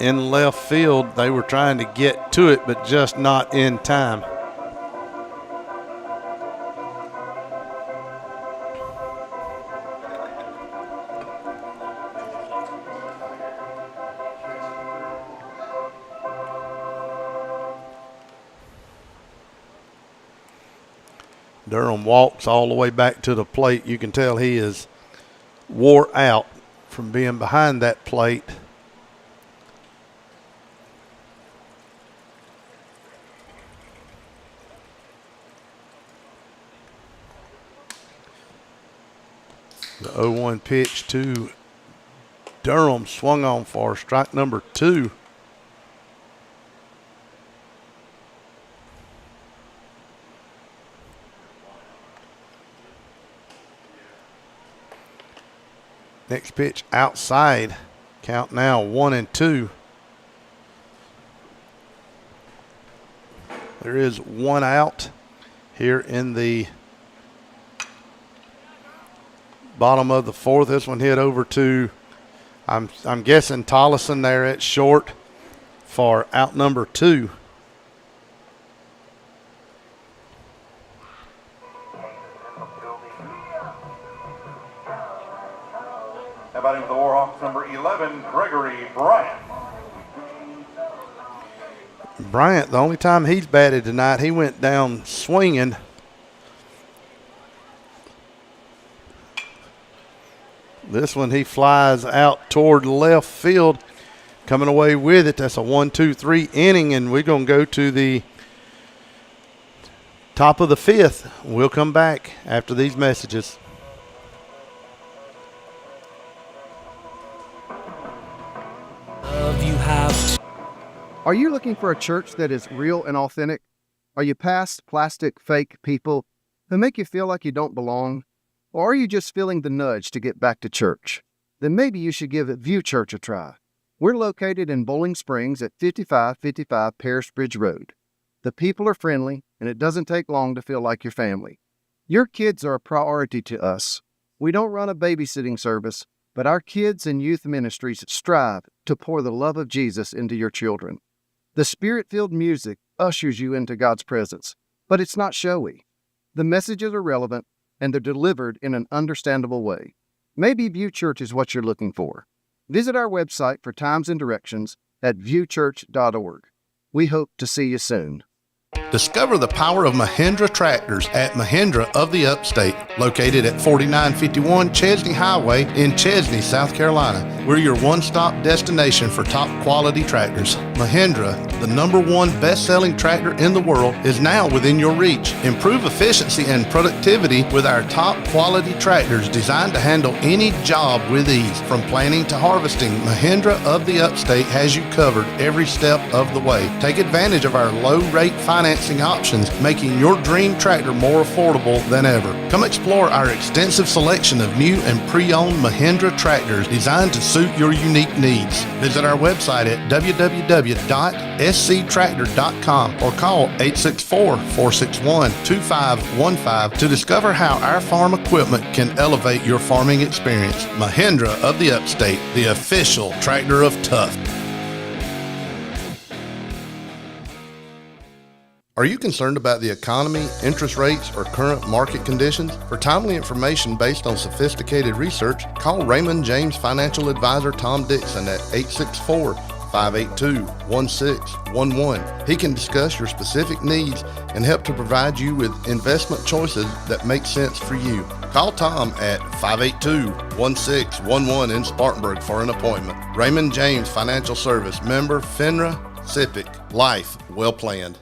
in left field they were trying to get to it, but just not in time. Durham walks all the way back to the plate. You can tell he is wore out from being behind that plate. The 0-1 pitch to Durham swung on for strike number 2. Next pitch outside. Count now 1-2. There is one out here in the bottom of the 4th. This one hit over to, I'm guessing, Tollison there at short for out number 2. Now batting for the Warhawks, number 11, Gregory Bryant. Bryant, the only time he's batted tonight, he went down swinging. This one he flies out toward left field, coming away with it. That's a 1-2-3 inning, and we're going to go to the top of the 5th. We'll come back after these messages. Are you looking for a church that is real and authentic? Are you past plastic, fake people who make you feel like you don't belong? Or are you just feeling the nudge to get back to church? Then maybe you should give View Church a try. We're located in Bowling Springs at 5555 Paris Bridge Road. The people are friendly, and it doesn't take long to feel like your family. Your kids are a priority to us. We don't run a babysitting service, but our kids and youth ministries strive to pour the love of Jesus into your children. The Spirit-filled music ushers you into God's presence, but it's not showy. The messages are relevant, and they're delivered in an understandable way. Maybe View Church is what you're looking for. Visit our website for times and directions at viewchurch.org. We hope to see you soon. Discover the power of Mahindra tractors at Mahindra of the Upstate, located at 4951 Chesney Highway in Chesney, South Carolina. We're your one-stop destination for top-quality tractors. Mahindra, the #1 best-selling tractor in the world, is now within your reach. Improve efficiency and productivity with our top-quality tractors designed to handle any job with ease. From planting to harvesting, Mahindra of the Upstate has you covered every step of the way. Take advantage of our low-rate financing options, making your dream tractor more affordable than ever. Come explore our extensive selection of new and pre-owned Mahindra tractors designed to suit your unique needs. Visit our website at www.sctractor.com or call 864-461-2515 to discover how our farm equipment can elevate your farming experience. Mahindra of the Upstate, the official tractor of tough. Are you concerned about the economy, interest rates, or current market conditions? For timely information based on sophisticated research, call Raymond James Financial Advisor Tom Dixon at 864-582-1611. He can discuss your specific needs and help to provide you with investment choices that make sense for you. Call Tom at 582-1611 in Spartanburg for an appointment. Raymond James Financial Service, member FINRA, SIPC. Life well planned.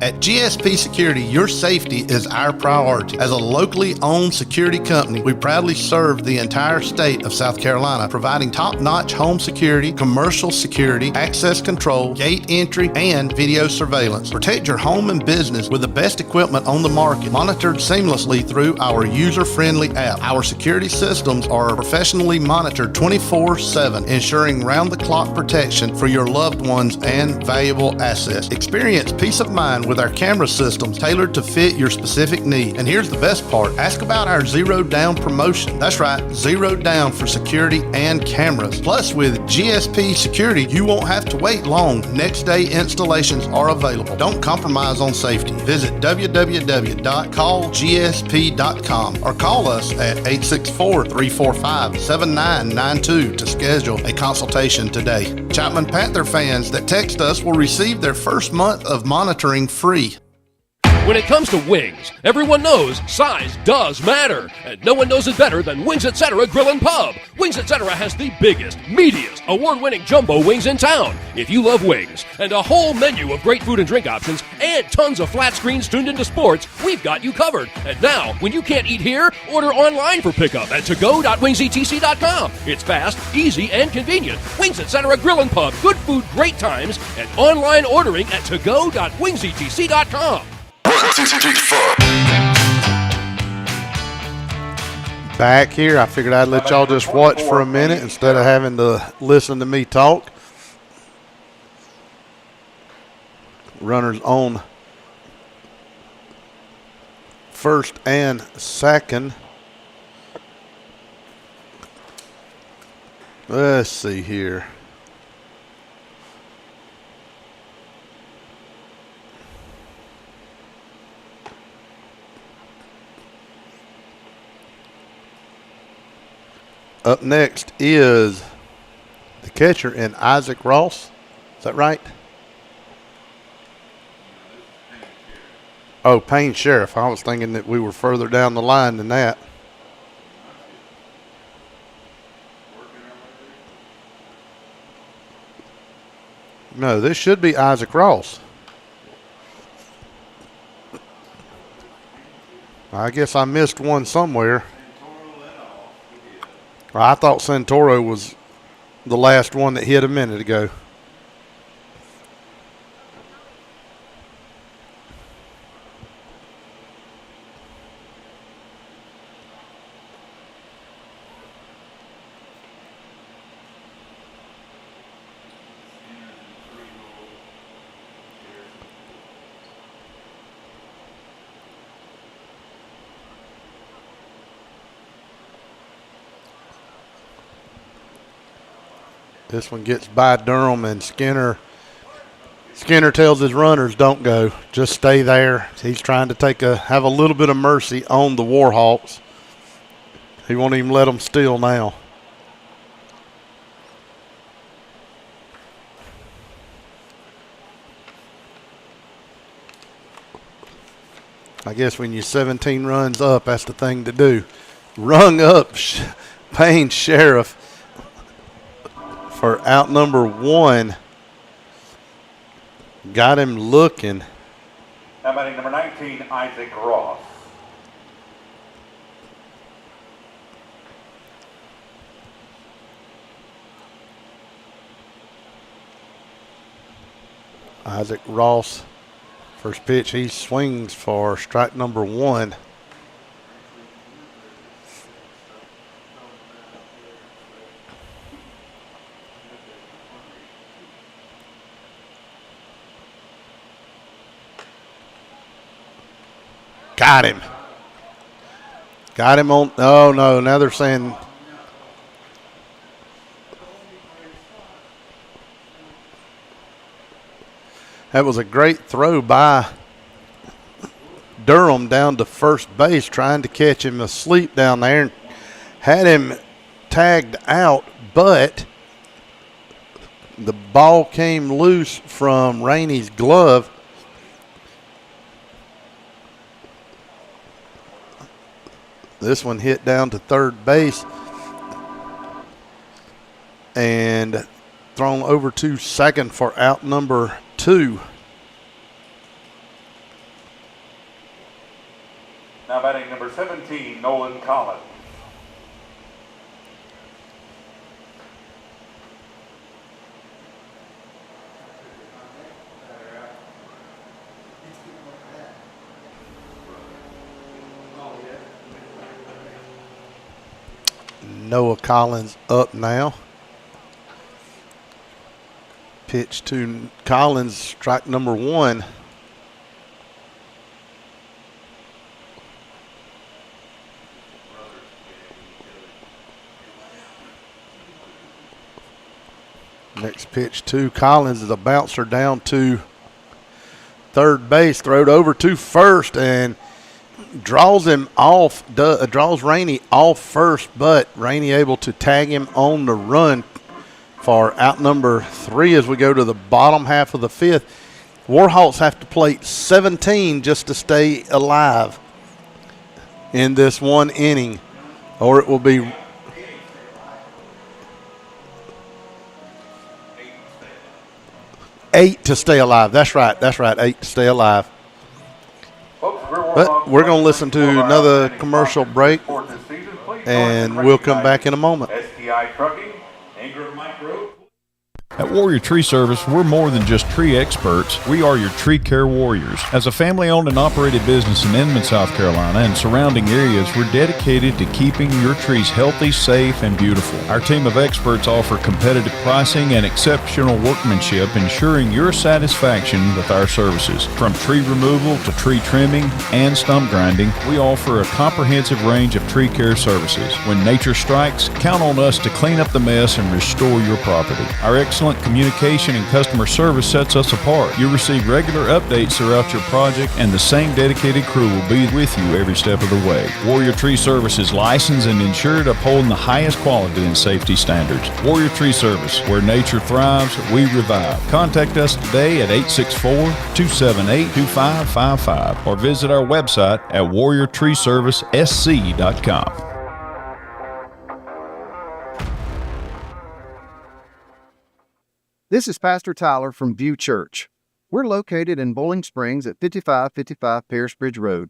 At GSP Security, your safety is our priority. As a locally owned security company, we proudly serve the entire state of South Carolina, providing top-notch home security, commercial security, access control, gate entry, and video surveillance. Protect your home and business with the best equipment on the market, monitored seamlessly through our user-friendly app. Our security systems are professionally monitored 24/7, ensuring round-the-clock protection for your loved ones and valuable assets. Experience peace of mind with our camera systems tailored to fit your specific need. And here's the best part. Ask about our Zero Down promotion. That's right, Zero Down for security and cameras. Plus, with GSP Security, you won't have to wait long. Next day installations are available. Don't compromise on safety. Visit www.callgsp.com or call us at 864-345-7992 to schedule a consultation today. Chapman Panther fans that text us will receive their first month of monitoring free. When it comes to wings, everyone knows size does matter, and no one knows it better than Wings Etc. Grill and Pub. Wings Etc. has the biggest, meatiest, award-winning jumbo wings in town. If you love wings and a whole menu of great food and drink options and tons of flat screens tuned into sports, we've got you covered. And now, when you can't eat here, order online for pickup at togo.wingsetc.com. It's fast, easy, and convenient. Wings Etc. Grill and Pub. Good food, great times, and online ordering at togo.wingsetc.com. Back here, I figured I'd let y'all just watch for a minute instead of having to listen to me talk. Runners on first and second. Let's see here. Up next is the catcher in Isaac Ross. Is that right? Oh, Payne Sheriff. I was thinking that we were further down the line than that. No, this should be Isaac Ross. I guess I missed one somewhere. I thought Santoro was the last one that hit a minute ago. This one gets by Durham, and Skinner tells his runners, don't go. Just stay there. He's trying to have a little bit of mercy on the Warhawks. He won't even let them steal now. I guess when you're 17 runs up, that's the thing to do. Rung up Payne Sheriff for out number 1. Got him looking. Now batting number 19, Isaac Ross. Isaac Ross, first pitch, he swings for strike number 1. Got him. Got him on. Oh, no. Now they're saying. That was a great throw by Durham down to first base, trying to catch him asleep down there, and had him tagged out, but the ball came loose from Rainey's glove. This one hit down to third base and thrown over to second for out number 2. Now batting number 17, Nolan Collins. Noah Collins up now. Pitch to Collins, strike number 1. Next pitch to Collins is a bouncer down to third base, throwed over to first, and draws him off, draws Rainey off first, but Rainey able to tag him on the run for out number 3 as we go to the bottom half of the 5th. Warhawks have to play 17 just to stay alive in this one inning, or it will be eight to stay alive. That's right, 8 to stay alive. But we're going to listen to another commercial break, and we'll come back in a moment. STI Trucking, Ingram Micro. At Warrior Tree Service, we're more than just tree experts. We are your tree care warriors. As a family-owned and operated business in Inman, South Carolina, and surrounding areas, we're dedicated to keeping your trees healthy, safe, and beautiful. Our team of experts offer competitive pricing and exceptional workmanship, ensuring your satisfaction with our services. From tree removal to tree trimming and stump grinding, we offer a comprehensive range of tree care services. When nature strikes, count on us to clean up the mess and restore your property. Our excellent communication and customer service sets us apart. You'll receive regular updates throughout your project, and the same dedicated crew will be with you every step of the way. Warrior Tree Service is licensed and insured, upholding the highest quality and safety standards. Warrior Tree Service, where nature thrives, we revive. Contact us today at 864-278-2555 or visit our website at warriortreeservicesc.com. This is Pastor Tyler from View Church. We're located in Bowling Springs at 5555 Pierce Bridge Road.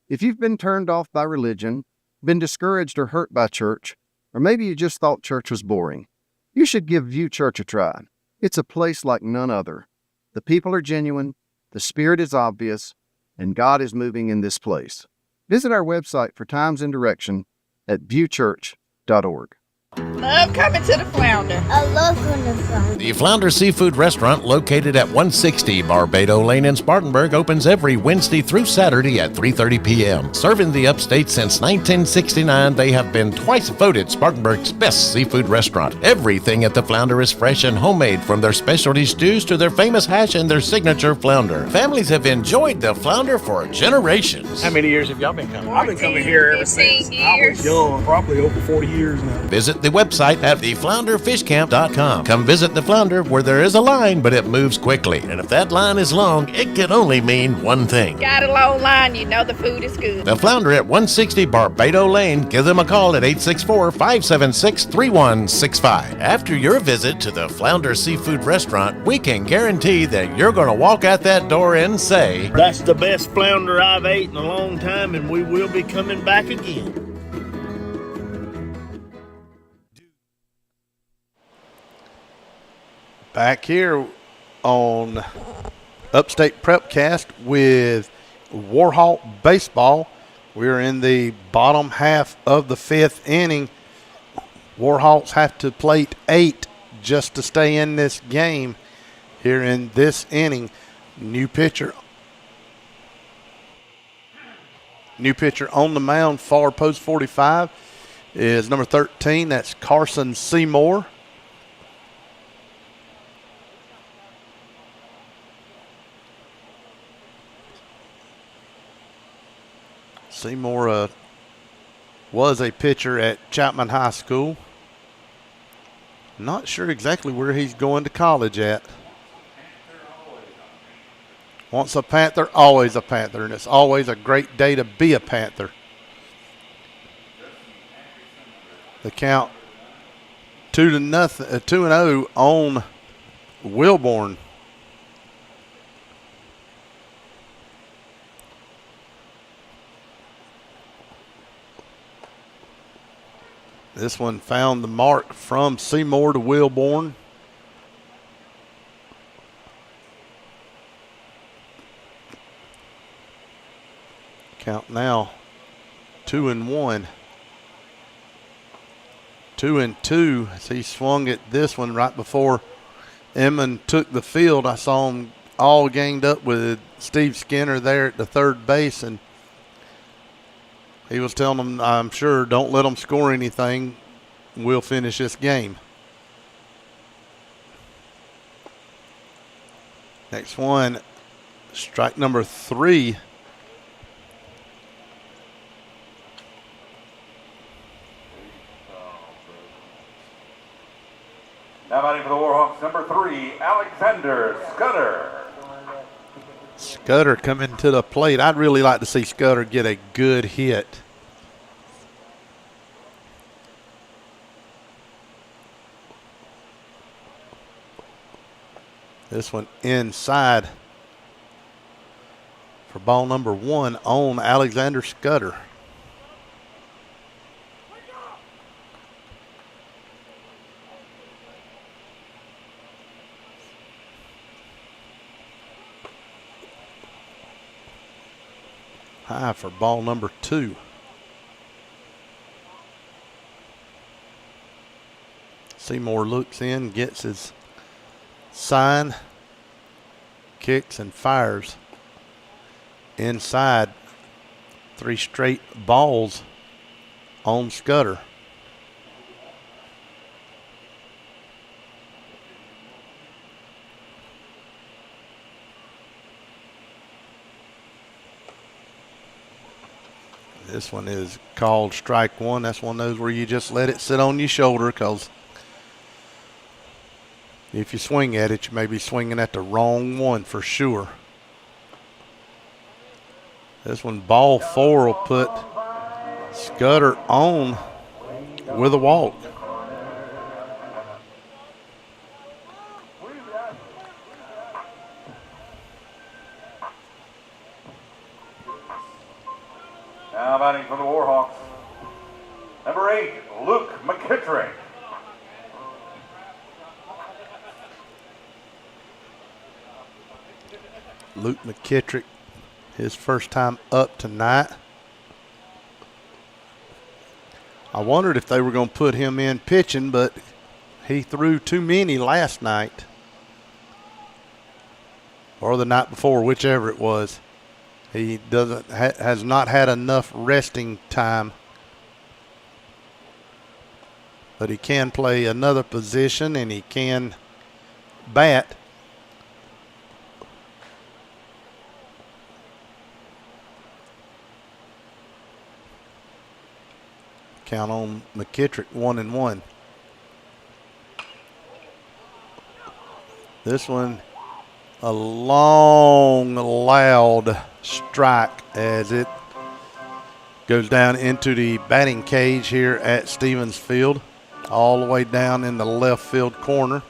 If you've been turned off by religion, been discouraged or hurt by church, or maybe you just thought church was boring, you should give View Church a try. It's a place like none other. The people are genuine, the Spirit is obvious, and God is moving in this place. Visit our website for times and direction at viewchurch.org. Love coming to the Flounder. I love going to Flounder. The Flounder Seafood Restaurant, located at 160 Barbado Lane in Spartanburg, opens every Wednesday through Saturday at 3:30 p.m. Serving the upstate since 1969, they have been twice voted Spartanburg's best seafood restaurant. Everything at the Flounder is fresh and homemade, from their specialty stews to their famous hash and their signature flounder. Families have enjoyed the Flounder for generations. How many years have y'all been coming? I've been coming here ever since I was young, probably over 40 years now. Visit the website at theflounderfishcamp.com. Come visit the Flounder, where there is a line, but it moves quickly. And if that line is long, it can only mean one thing. Got a long line, you know the food is good. The Flounder at 160 Barbado Lane. Give them a call at 864-576-3165. After your visit to the Flounder Seafood Restaurant, we can guarantee that you're going to walk out that door and say, That's the best flounder I've ate in a long time, and we will be coming back again. Back here on Upstate Prepcast with Warhawk Baseball. We're in the bottom half of the fifth inning. Warhawks have to plate 8 just to stay in this game here in this inning. New pitcher on the mound, far post 45, is number 13. That's Carson Seymour. Seymour was a pitcher at Chapman High School. Not sure exactly where he's going to college at. Once a Panther, always a Panther, and it's always a great day to be a Panther. The count 2-0 on Wilborn. This one found the mark from Seymour to Wilborn. Count now 2-1. 2-2 as he swung at this one right before Inman took the field. I saw him all ganged up with Steve Skinner there at the third base, and he was telling them, I'm sure, don't let them score anything. We'll finish this game. Next one, strike number 3. Now batting for the Warhawks, number 3, Alexander Scudder. Scudder coming to the plate. I'd really like to see Scudder get a good hit. This one inside for ball number 1 on Alexander Scudder. High for ball number 2. Seymour looks in, gets his sign, kicks and fires. Inside, 3 straight balls on Scudder. This one is called strike 1. That's one of those where you just let it sit on your shoulder, because if you swing at it, you may be swinging at the wrong one for sure. This one, ball 4, will put Scudder on with a walk. Now batting for the Warhawks, number 8, Luke McKittrick. Luke McKittrick, his first time up tonight. I wondered if they were going to put him in pitching, but he threw too many last night. Or the night before, whichever it was. He has not had enough resting time. But he can play another position and he can bat. Count on McKittrick 1-1. This one, a long, loud strike as it goes down into the batting cage here at Stevens Field, all the way down in the left field corner.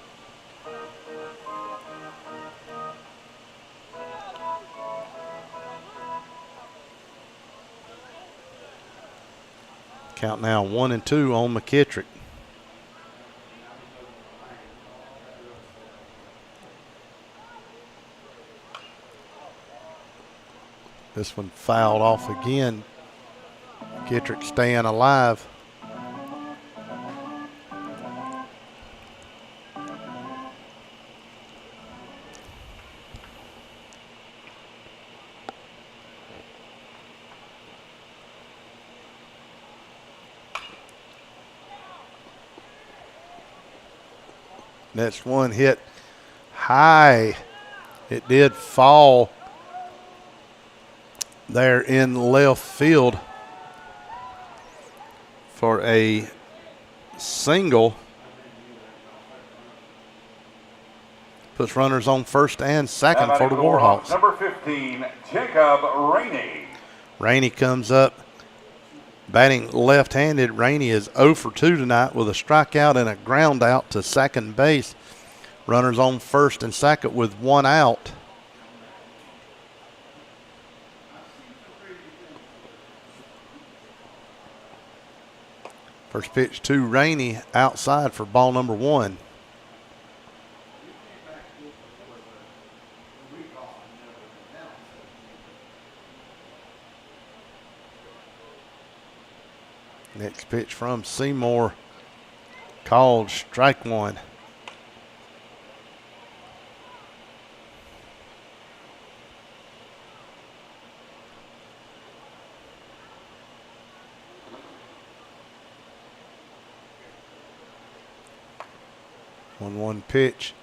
Count now 1-2 on McKittrick. This one fouled off again. McKittrick staying alive. Next one hit high. It did fall there in left field for a single. Puts runners on first and second for the Warhawks. Number 15, Jacob Rainey. Rainey comes up batting left-handed. Rainey is 0 for 2 tonight with a strikeout and a ground out to second base. Runners on first and second with one out. First pitch to Rainey outside for ball number 1. Next pitch from Seymour, called strike 1. One pitch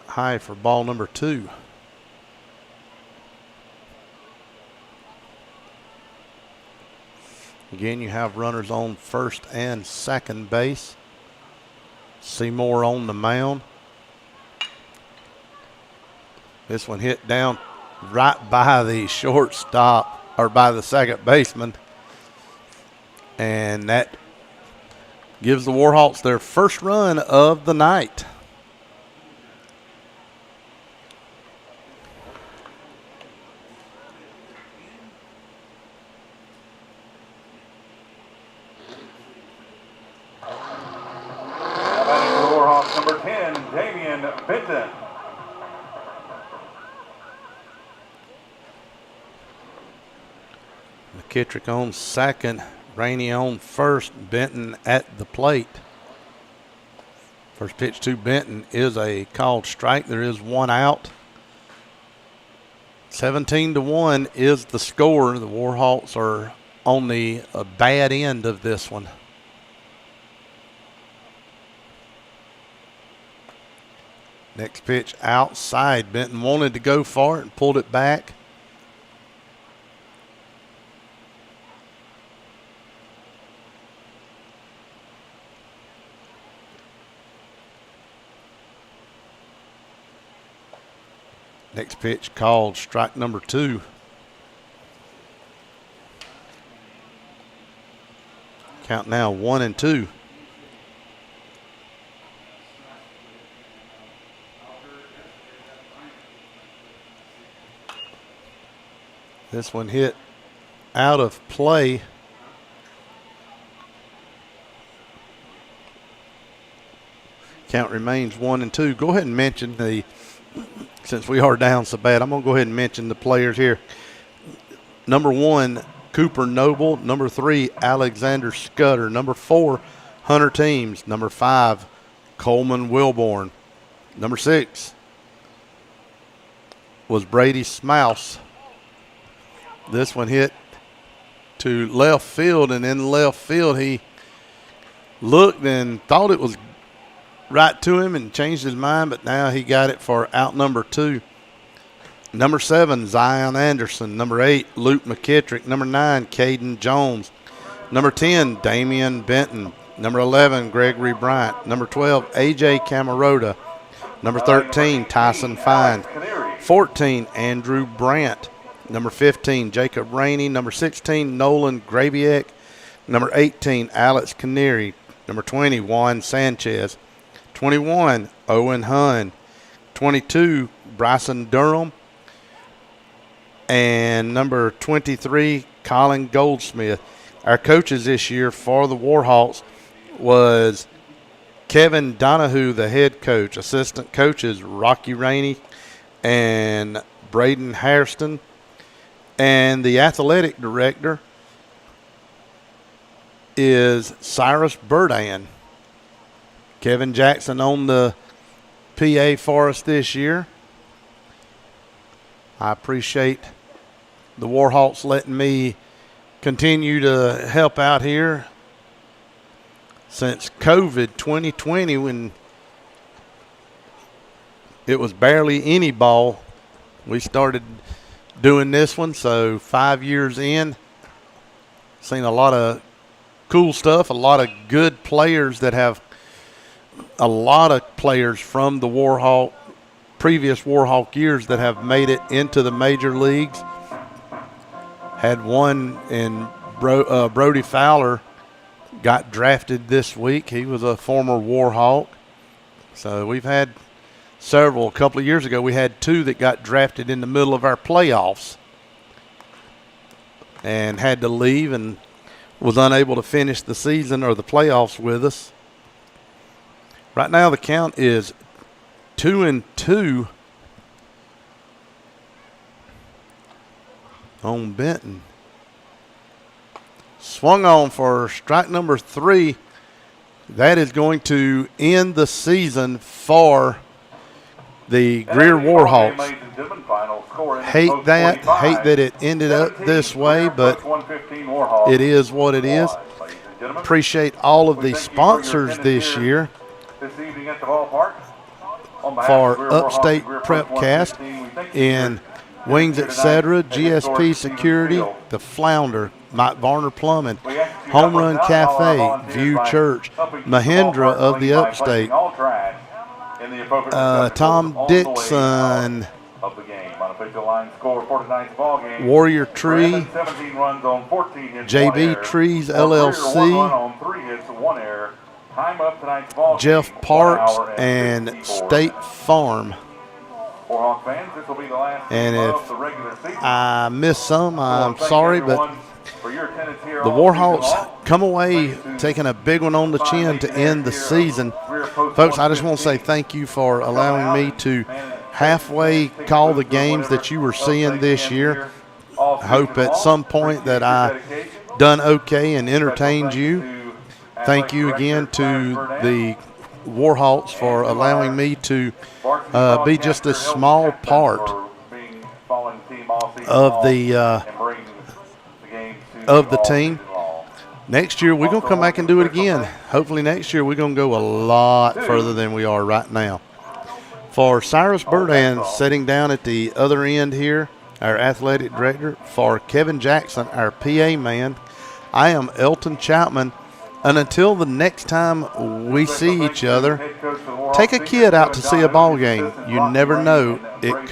high for ball number 2. Again, you have runners on first and second base. Seymour on the mound. This one hit down right by the shortstop, or by the second baseman. And that gives the Warhawks their first run of the night. Number 10, Damian Benton. McKittrick on second, Rainey on first, Benton at the plate. First pitch to Benton is a called strike. There is one out. 17-1 is the score. The Warhawks are on the bad end of this one. Next pitch outside. Benton wanted to go for it and pulled it back. Next pitch called strike number 2. Count now 1-2. This one hit out of play. Count remains 1-2. Go ahead and mention since we are down so bad, I'm going to go ahead and mention the players here. Number 1, Cooper Noble. Number 3, Alexander Scudder. Number 4, Hunter Teams. Number 5, Coleman Wilborn. Number 6 was Brady Smouse. This one hit to left field, and in left field he looked and thought it was right to him and changed his mind, but now he got it for out number 2. Number 7, Zion Anderson. Number 8, Luke McKittrick. Number 9, Caden Jones. Number 10, Damian Benton. Number 11, Gregory Bryant. Number 12, A.J. Camarota. Number 13, Tyson Fine. 14, Andrew Brandt. Number 15, Jacob Rainey. Number 16, Nolan Graviek. Number 18, Alex Canary. Number 20, Juan Sanchez. 21, Owen Hunn. 22, Bryson Durham. And number 23, Colin Goldsmith. Our coaches this year for the Warhawks was Kevin Donahue, the head coach. Assistant coaches, Rocky Rainey and Braden Hairston. And the athletic director is Cyrus Burdan. Kevin Jackson on the PA for us this year. I appreciate the Warhawks letting me continue to help out here since COVID 2020, when it was barely any ball. We started doing this one, so 5 years in, seen a lot of cool stuff, a lot of good players that have a lot of players from the previous Warhawk years that have made it into the major leagues. Had one in Brody Fowler got drafted this week. He was a former Warhawk. So we've had several. A couple of years ago, we had 2 that got drafted in the middle of our playoffs and had to leave and was unable to finish the season or the playoffs with us. Right now, the count is 2-2 on Benton. Swung on for strike number 3. That is going to end the season for the Greer Warhawks. Hate that it ended up this way, but it is what it is. Appreciate all of the sponsors this year for Upstate Prepcast in Wings Etc., GSP Security, The Flounder, Mike Varner Plumbing, Home Run Cafe, View Church, Mahindra of the Upstate, Tom Dixon, Warrior Tree, JB Trees LLC, Jeff Parks, and State Farm. And if I missed some, I'm sorry, but the Warhawks come away taking a big one on the chin to end the season. Folks, I just want to say thank you for allowing me to halfway call the games that you were seeing this year. I hope at some point that I done okay and entertained you. Thank you again to the Warhawks for allowing me to be just a small part of the team. Next year, we're going to come back and do it again. Hopefully next year, we're going to go a lot further than we are right now. For Cyrus Burdan sitting down at the other end here, our athletic director, for Kevin Jackson, our PA man, I am Elton Chapman. And until the next time we see each other, take a kid out to see a ball game. You never know, it